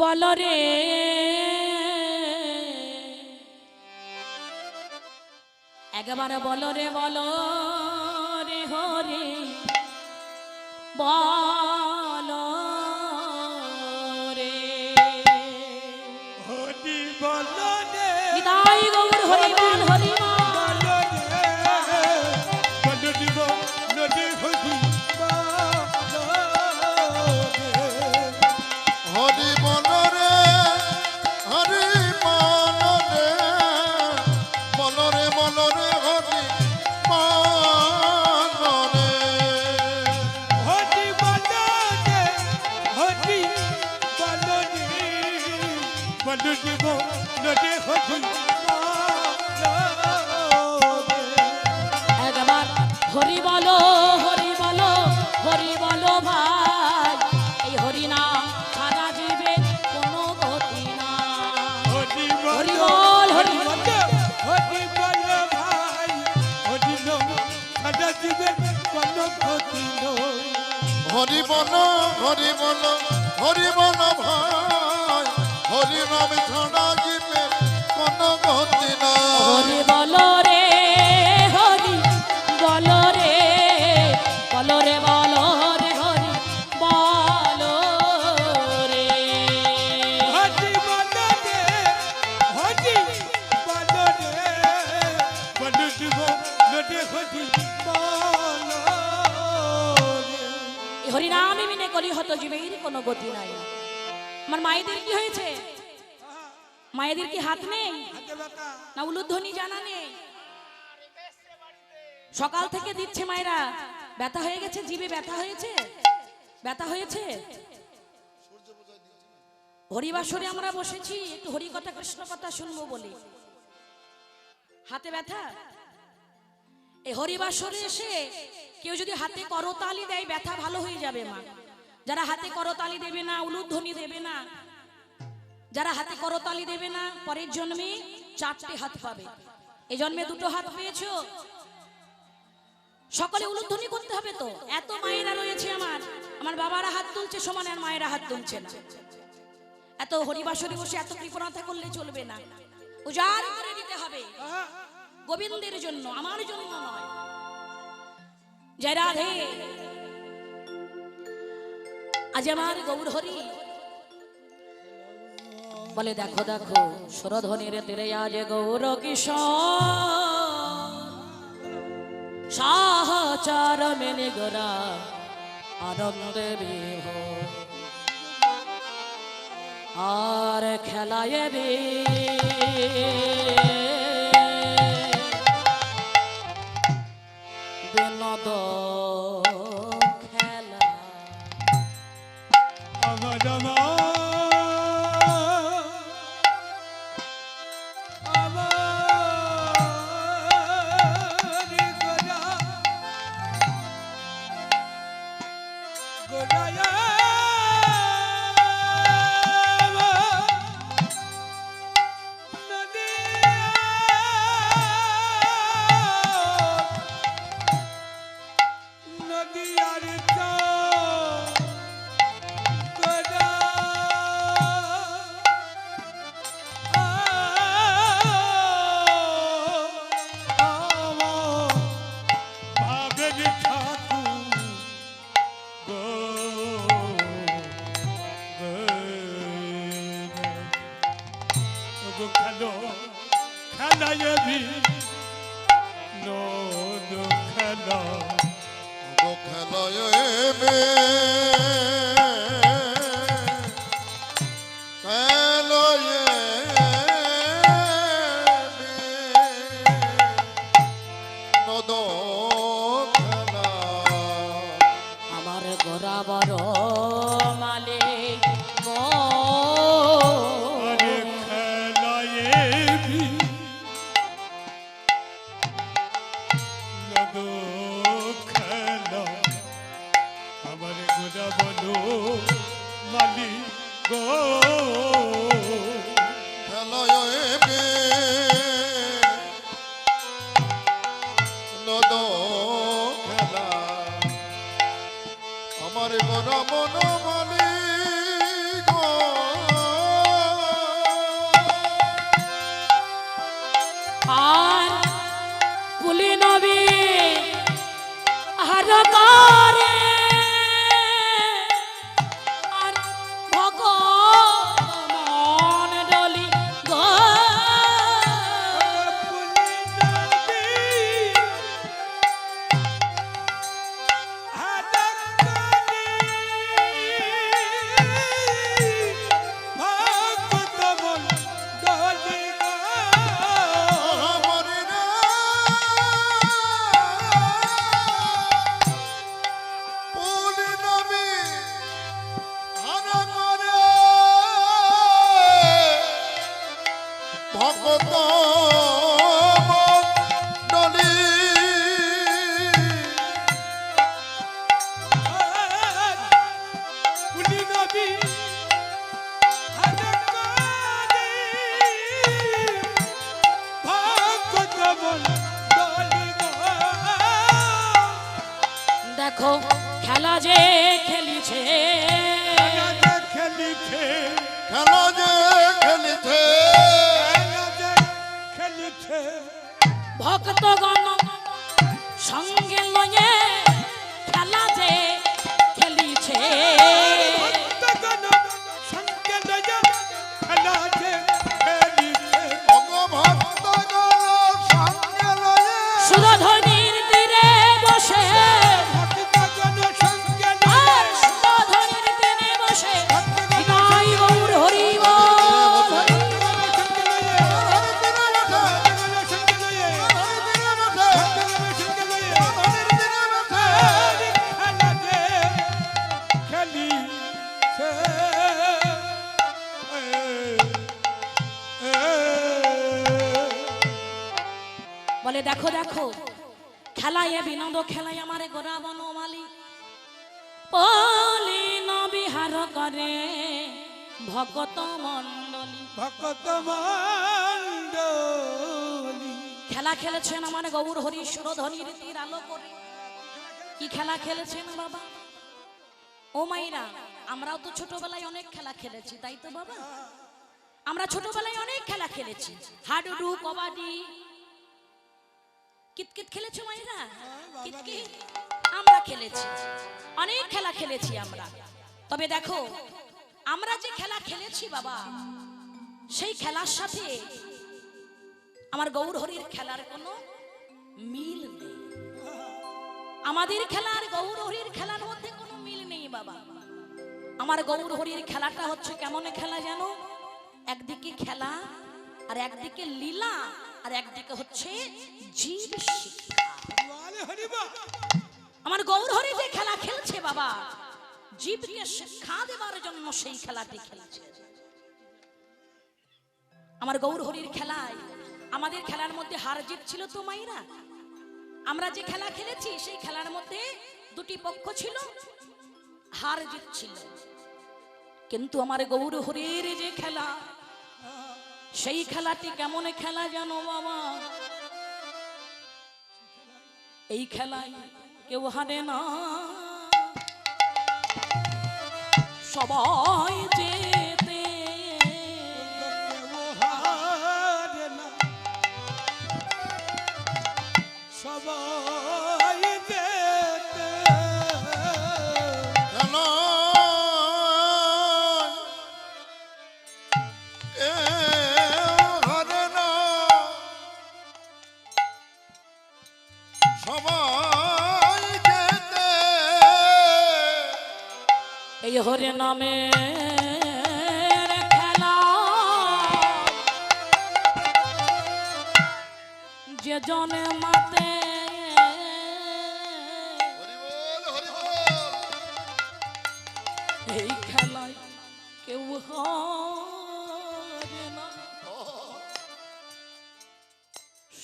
বল রে, একবার বল রে বল রে হরি বল রে। নিতাই গৌর হরি বল হরি বল। হরি বল রে হরি বল রে, বল রে বল রে হরি বল রে। একবার হরি বলো হরি বলো হরি বলো ভাই, এই হরি নাম সারা জীবে কোনো গতি না। হরি বল হরি বল, হরি বল হরি বল হরি বল ভাই, হরি নাম ছাড়া জীবে কোনো গতি নাই। হরি বলো রে হরি বলো রে, বলো রে বলো রে হরি বলো রে। এই হরিনামে বিনে কলিহত জীবের কোনো গতি নাই। আমার মায়েদের কি হয়েছে? মায়েদের কি হাত নেই না উলুধ্বনি জানা নেই? সকাল থেকে দিচ্ছে মায়েরা, ব্যথা হয়ে গেছে, জিভে ব্যথা হয়েছে, ব্যথা হয়েছে। হরিবাসরে আমরা বসেছি, একটু হরি কথা কৃষ্ণ কথা শুনবো বলে হাতে ব্যথা। এই হরিবাসরে এসে কেউ যদি হাতে করতালি দেয় ব্যথা ভালো হয়ে যাবে মা। যারা হাতে করতালি দেবে না, উলুধ্বনি দেবে না, যারা হাতে করতালি দেবে না, পরের জন্মে 4টে হাত পাবে। এই জন্মে 2টো হাত পেয়েছো। সকলে উলুধ্বনি করতে হবে তো। এত মায়েরা রয়েছে আমার, আমার বাবারা হাত তুলছে সমানে, আর মায়েরা হাত তুলছে না। এত হরিবাসরে বসে এত কৃপণতা করলে চলবে না, উজাড় করে দিতে হবে গোবিন্দের জন্য, আমার জন্য নয়। জয় রাধে। আজ আমার গৌর হরি বলে দেখো দেখো সুরধ্বনির তীরে আজ গৌর কিশোর সাহচর মেনে গোরা আনন্দে বিভোর। আর খেলায় রে বিনোদ খেলা আমার আমার গোরা বড় মালে গো আমার গোরা বলো মালি গো নদ খেলা আমার গোরা মন মালি গো আর পুলি নবী হার করে আর ভগবান ডলি গো ভগত মণ্ডলী দেখো খেলা যে খেলিছে খেলিছে খেলা যে খেলিছে খেলিছে ভক্তগণ সঙ্গে লয়ে খেলা যে খেলিছে সঙ্গে খেলা যে খেলিছে ভগভক্তগণ সঙ্গে লয়ে সুরধনির তীরে বসে আর সুরধনির তীরে বসে গাই গৌর হরি বল বলে দেখো দেখো খেলায় বিনোদ খেলায় আমারে গোরা বনমালী পলিন বিহার করে ভগত মণ্ডলী ভক্ত মণ্ডলী খেলা খেলেছেন আমার গৌর হরি সুরধনির তীর আলো করে কি খেলা খেলেছেন বাবা ও মাইরা আমরাও তো ছোটবেলায় অনেক খেলা খেলেছি তাই তো বাবা আমরা ছোটবেলায় অনেক খেলা খেলেছি হাডুডু কবাডি কিতকিত খেলেছো মাইরা কিতকিত আমরা খেলেছি অনেক খেলা খেলেছি আমরা তবে দেখো আমরা যে খেলা খেলেছি বাবা সেই খেলার সাথে আমার গৌর হরির খেলার কোনো মিল নেই আমাদের খেলা আর গৌর হরির খেলার মধ্যে কোনো মিল নেই বাবা আমার গৌর হরির খেলাটা হচ্ছে কেমন খেলা জানো? একদিকে খেলা আর একদিকে লীলা আর একদিকে হচ্ছে জীব শিক্ষা। বলে হরিবা আমার গৌর হরি যে খেলা খেলছে বাবা, জীবকে শিক্ষা দেওয়ার জন্য সেই খেলাটি খেলছে। আমার গৌর হরির খেলায়, আমাদের খেলার মধ্যে হার জিত ছিল তো মাইরা। আমরা যে খেলা খেলেছি সেই খেলার মধ্যে দুটি পক্ষ ছিল, হার জিত ছিল। কিন্তু আমার গৌর হরির যে খেলা, সেই খেলাটি কেমন খেলা জানো বাবা? এই খেলায় কেউ হারে না, সবাই যেতে। হারে না, সবাই যেতে। কেন হারে না, সবাই যেতে। এই হরে নামে খেলা যে জনে মাতে, হরি বল, হরি বল। এই খেলায় কেউ হারে না,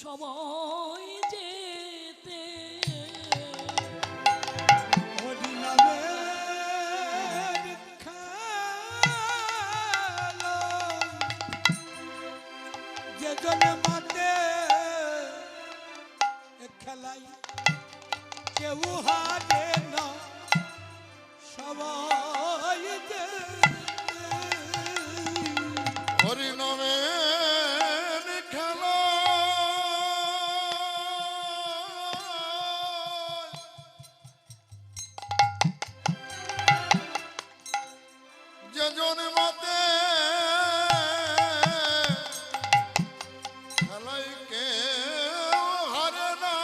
সবাই যেতে। হরি নামের খেলা যে জনে মাতে, এ খেলাই কেউ হারে না, সবাই যেতে। হরি নামের খেলা যে জন্মাতে খেলাই কেউ হারে না,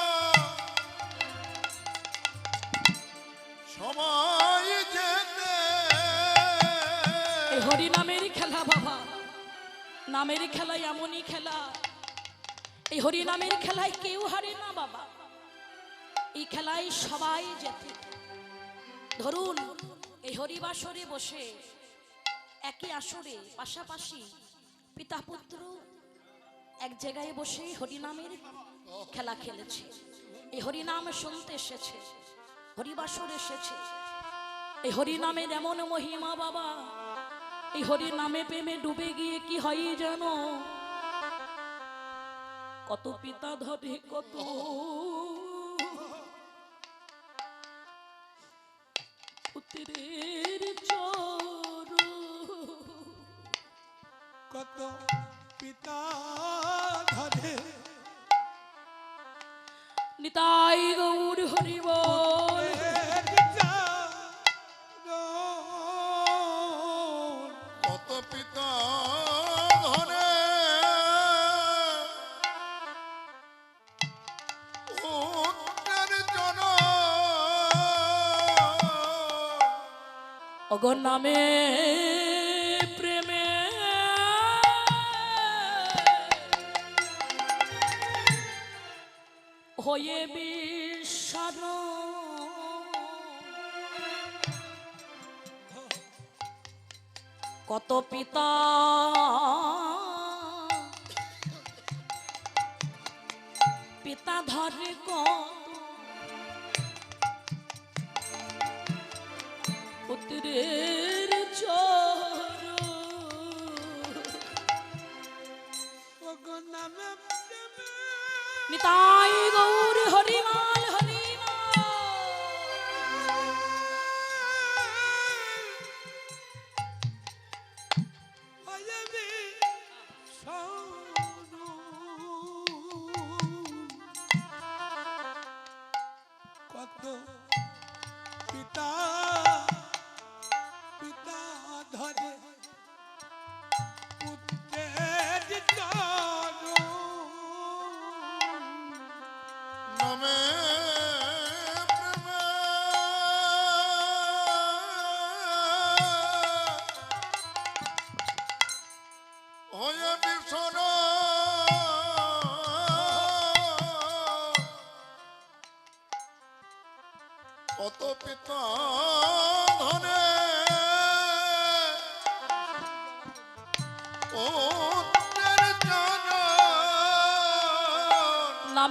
সবাই যেতে। এই হরি নামের খেলা বাবা, নামের খেলা এমনই খেলা। এই হরি নামের খেলায় কেউ হারে না বাবা, এই খেলায় সবাই যেতে। ধরুন এই হরিবাসরে বসে একই আসরে পাশাপাশি পিতা পুত্র এক জায়গায় বসে হরিনামের খেলা খেলেছে। এই হরিনাম শুনতে এসেছে, হরিবাসর এসেছে। এই হরিনামের এমন মহিমা বাবা, এই হরি নামে প্রেমে ডুবে গিয়ে কি হয় জানো? কত পিতা ধরে কত পুত্রের চরণ, কত পিতা ধরে নিতাই গৌর হরি বল। কত পিতা ধরে উত্তর জন অগর নামে প্রেমে হয়ে বিস্মরণ, কত পিতা পিতা ধরে কত পুত্রের চরণ। নিতাই গৌর হরিমাল হরিমাল। কত পিতা পিতা ধরে পুত্রের চরণ। নামে প্রেমে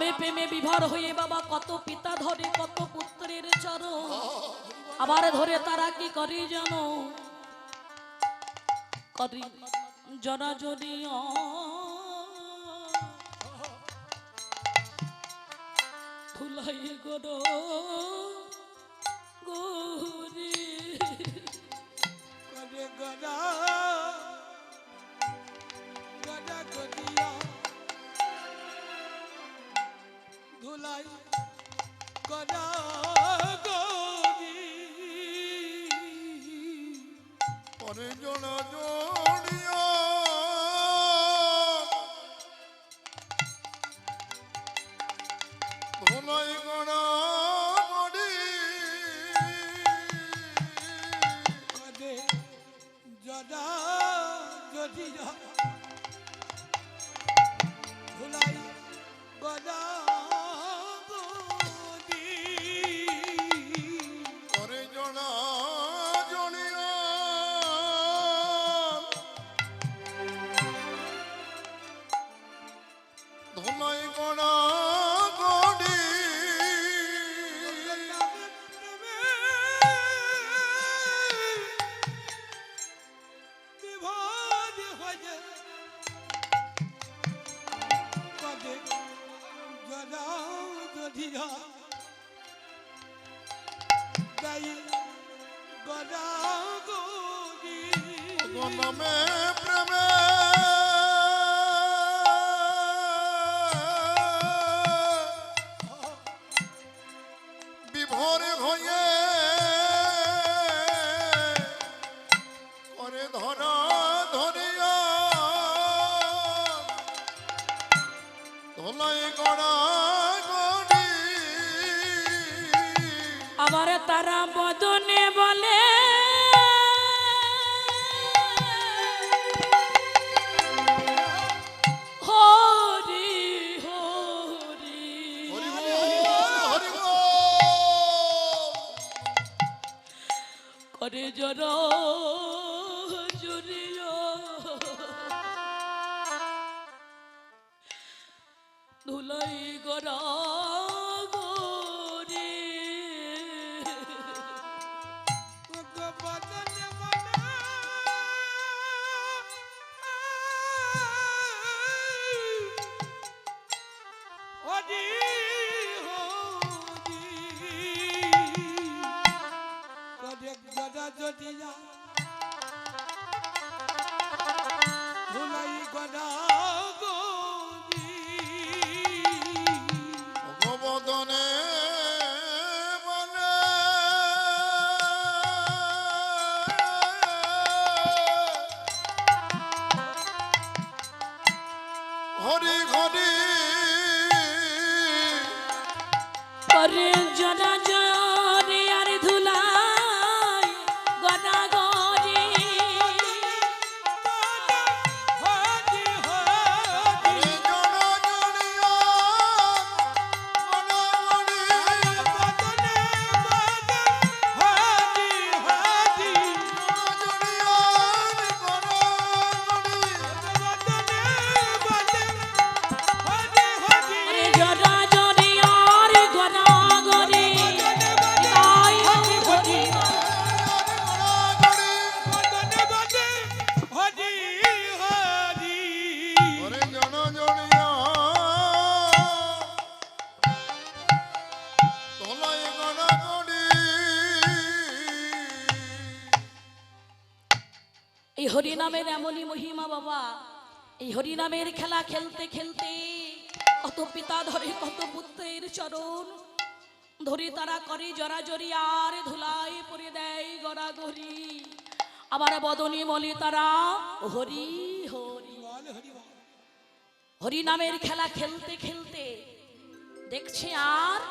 কামে প্রেমে বিভোর হয়ে বাবা কত পিতা ধরে কত পুত্রের চরণ, আবার ধরে তারা কি করে জানো, করে জরা জরি ধুলাই গড় গরি করে গড়া গড়া গড়িয়া ধুলাই গড়া গড়ি পরে জোড়া জড়িয়া ধুলাই গড়া গড়ি করে জড়া জড়িয়া ধুলাই গড়া গড়ি পরে জোড়া জড়িয়া ধুলাই গড়া গড়ি নামে প্রেমে বিভোর হয়ে করে ধরা ধরিয়া ধলাই গড়া গড়ি আবার তারা বদনে বলে হরি হরি হরি বল হরি বল করে জরা জুরিয়া ধুলাই গড়া গরি ধুলাই গড়া গড়ি ভগবদনে বলে হরি হরি করে জরা জরি আর ধুলাই গড়া গরি হরি হরি হরি জড়া জড়িয়া গড়া গড়ি বদনে বদন হরি হরি জড়িয়া গড়া গড়ি বদনে বদন হরি হরি করে জরা জরি আর গড়া গরি তাই হরি গড়া গড়ি বদনে বদন হরি হরি হরি জড়া জড়িয়া ধলাই গড়া গড়ি এই হরি নামের এমনই মহিমা বাবা, এই হরি নামের খেলা খেলতে খেলতে কত পিতা ধরে কত পুত্রের চরণ ধরে তারা করে জরা জরি আর ধুলাই পরে দেয় গড়া গরি, আবার বদনে বলে তারা হরি হরি। বল হরি বল হরি নামের খেলা খেলতে খেলতে দেখছে আর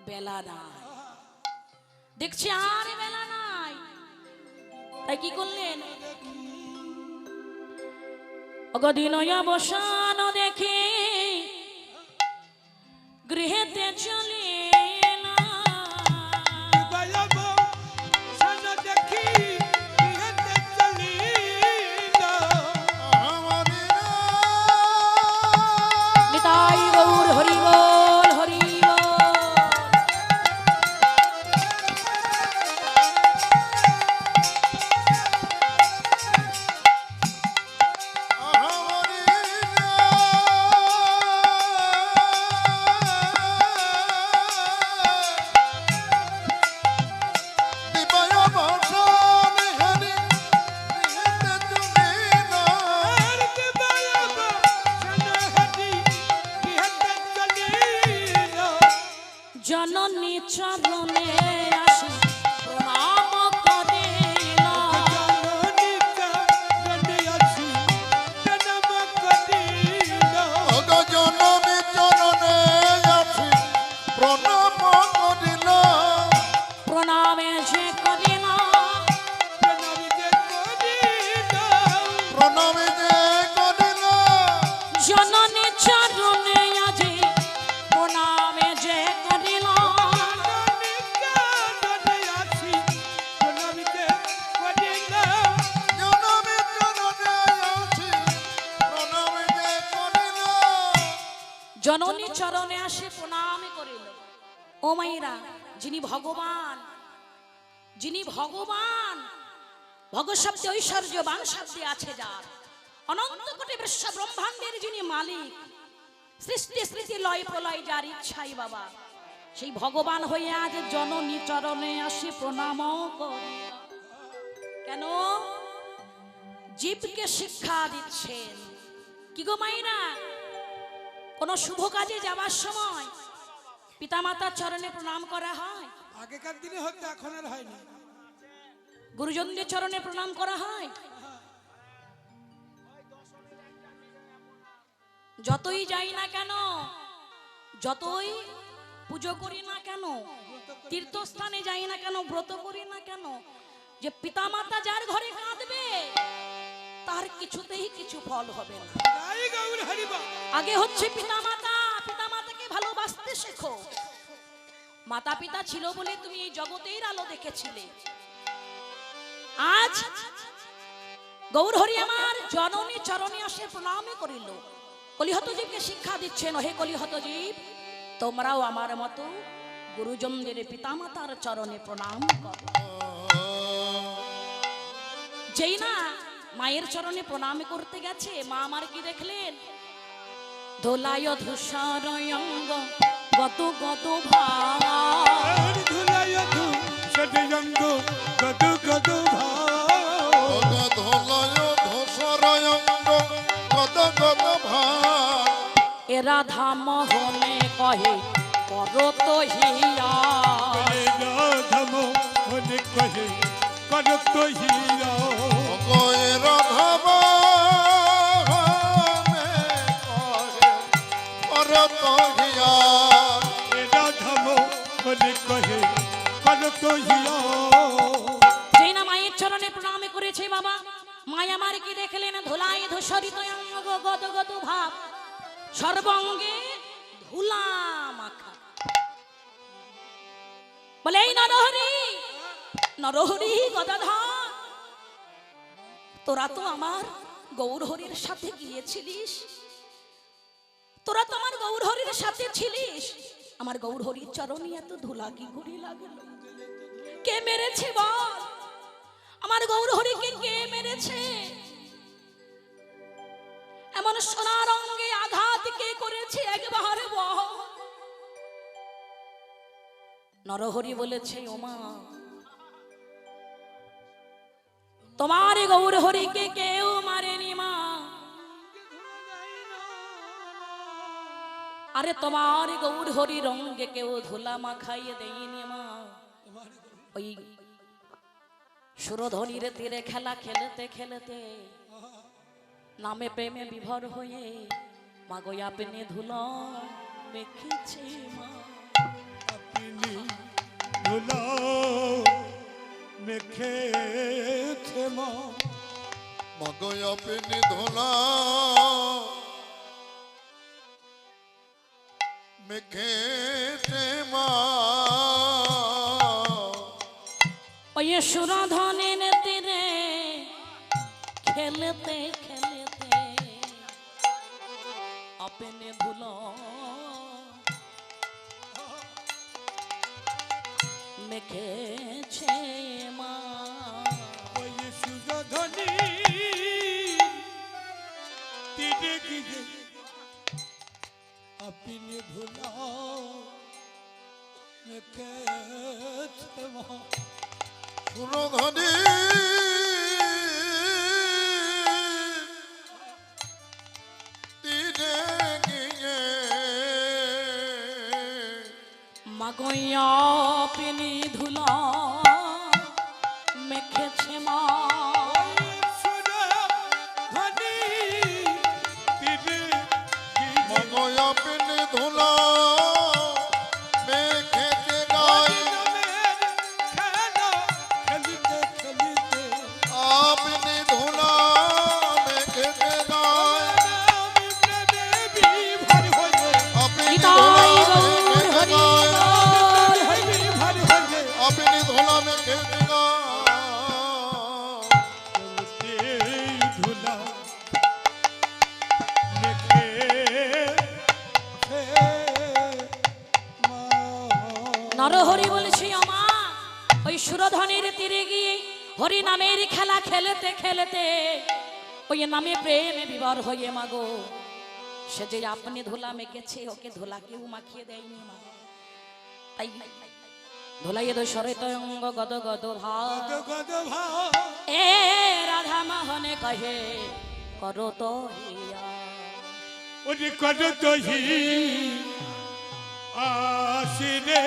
বেলা নাই, দেখছে আর বেলা নাই, তাই কি করলেন অগদিনয়া বসানো দেখে গৃহেতে চলে না বলব সন দেখি ইহতে চলি না আমারি নিতাই গৌর চরণে যে করিলা প্রণামী যে করিল প্রণামী যে করিল জননী চরণে আজি প্রণামে যে করিলা জননী চরণে আছি প্রণামী যে করিল জনমী চরণে আছি প্রণামী যে করিল জননী চরণে আসে প্রণাম করিল। ও মাইরা, যিনি ভগবান ভগ শব্দে ঐশ্বর্যবান শব্দে আছে যার, অনন্ত কোটি বিশ্ব ব্রহ্মাণ্ডের যিনি মালিক, সৃষ্টি স্মৃতি লয় প্রলয় যার ইচ্ছাই বাবা, সেই ভগবান হয়ে আজ জননী চরণে আসে প্রণাম করে। কেন? জীবকে শিক্ষা দিচ্ছেন। কি গো মাইরা, কোন শুভ কাজে যাওয়ার সময় পিতামাতার চরণে প্রণাম করা হয়? আগেকার দিনে হতো, এখন আর হয়নি। গুরুজনদের চরণে প্রণাম করা হয়? যতই যাই না কেন, যতই পুজো করি না কেন, তীর্থস্থানে যাই না কেন, ব্রত করি না কেন, যে পিতামাতা যার ঘরে কাঁদবে তার কিছুতেই কিছু ফল হবে না। জয় গৌর হরিবা। আগে হচ্ছে পিতামাতা, পিতামাতাকে ভালোবাসতে শেখো। মাতা পিতা ছিল বলে তুমি এই জগতের আলো দেখেছিলে। আজ গৌরহরি আমার জননী চরণে আসে প্রণামে করিল। কলিহত জীবকে শিক্ষা দিচ্ছেন, হে কলিহত জীব, তোমরাও আমার মতো গুরুজনদের পিতামাতার চরণে প্রণাম করো। যেই না মায়ের চরণে প্রণাম করতে গেছে, মা আমার কি দেখলেন? ধোলায় ধূসর অঙ্গ গত গত ভাব, ধুলাই ধু সদয়ঙ্গ গদ গদ ভাব ধলয় ধূসরয়ঙ্গ গদ গদ ভাব এরা ধাম হনে কহে করত হিয়া। রাধম মনে কহে করত হিয়া গয়ের ভাব করত হিয়া রাধম মনে কহে করত হিয়া। যেই না মায়ের চরণে প্রণাম করেছে বাবা, মায় আমার কি দেখলেন? ধুলায় ধূসরিত অঙ্গ গদ গদ ভাব, সর্বঙ্গে ধুলা মাখা। বলে এই নরহরি, নরহরি গদাধর, তোরা তো আমার গৌরহরির সাথে গিয়েছিলিস, তোরা তো আমার গৌরহরির সাথে ছিলিস, আমার গৌরহরির চরণে এত ধুলা কি ঘুরি লাগলো? কে মেরেছে বল? আমার গৌরহরিকে কে মেরেছে? এমন সোনার অঙ্গে আঘাত কে করেছে? একবার বল। নরহরি বলেছে, ওমা, তোমার গৌরহরিকে কেউ মারেনি মা। আরে তোমার গৌরহরি রঙ্গে কেউ ধুলা মাখাইয়ে দেয়নি মা। ওই সুরধনির তীরে খেলা খেলতে খেলতে নামে প্রেমে বিভোর হয়ে মাগো আপনি ধুলো মেখেছে মা। আপনি ধুলা মেখেছে মা মগয় পিনি ধোলা মেখেছে মা ওই সুরধনের তীরে খেলতে খেলতে আপনি ধুলো মেখেছে মা। ওই সুরধনি তীরে গিয়ে আপনি ধুলা মেখেছে মা সুরধনি তীরে গিয়ে মাগইয়া পিনি ধুলা মেখেছে মা। সুরধনি তীরে গিয়ে মগয় পিনি ধোলা মেখেছে গাই খেলা ধুলা মেখেছে গা চলতে ধুলা মেখে নরহরি বলছি আমা ওই সুরধনের তীরে গিয়ে হরি নামের খেলা খেলতে খেলতে ওই নামে প্রেমে বিবার হয়ে মাগো সে যে আপনি ধুলা মেখেছে ওকে ধুলা কেউ মাখিয়ে দেয়নি মা তাই ধুলাইয়ে দো সরিত অঙ্গ গদ গদ ভাব গদ ভাব এ রাধা মোহনে কহে করো তো হিয়া ওরে কত তো হি আসিরে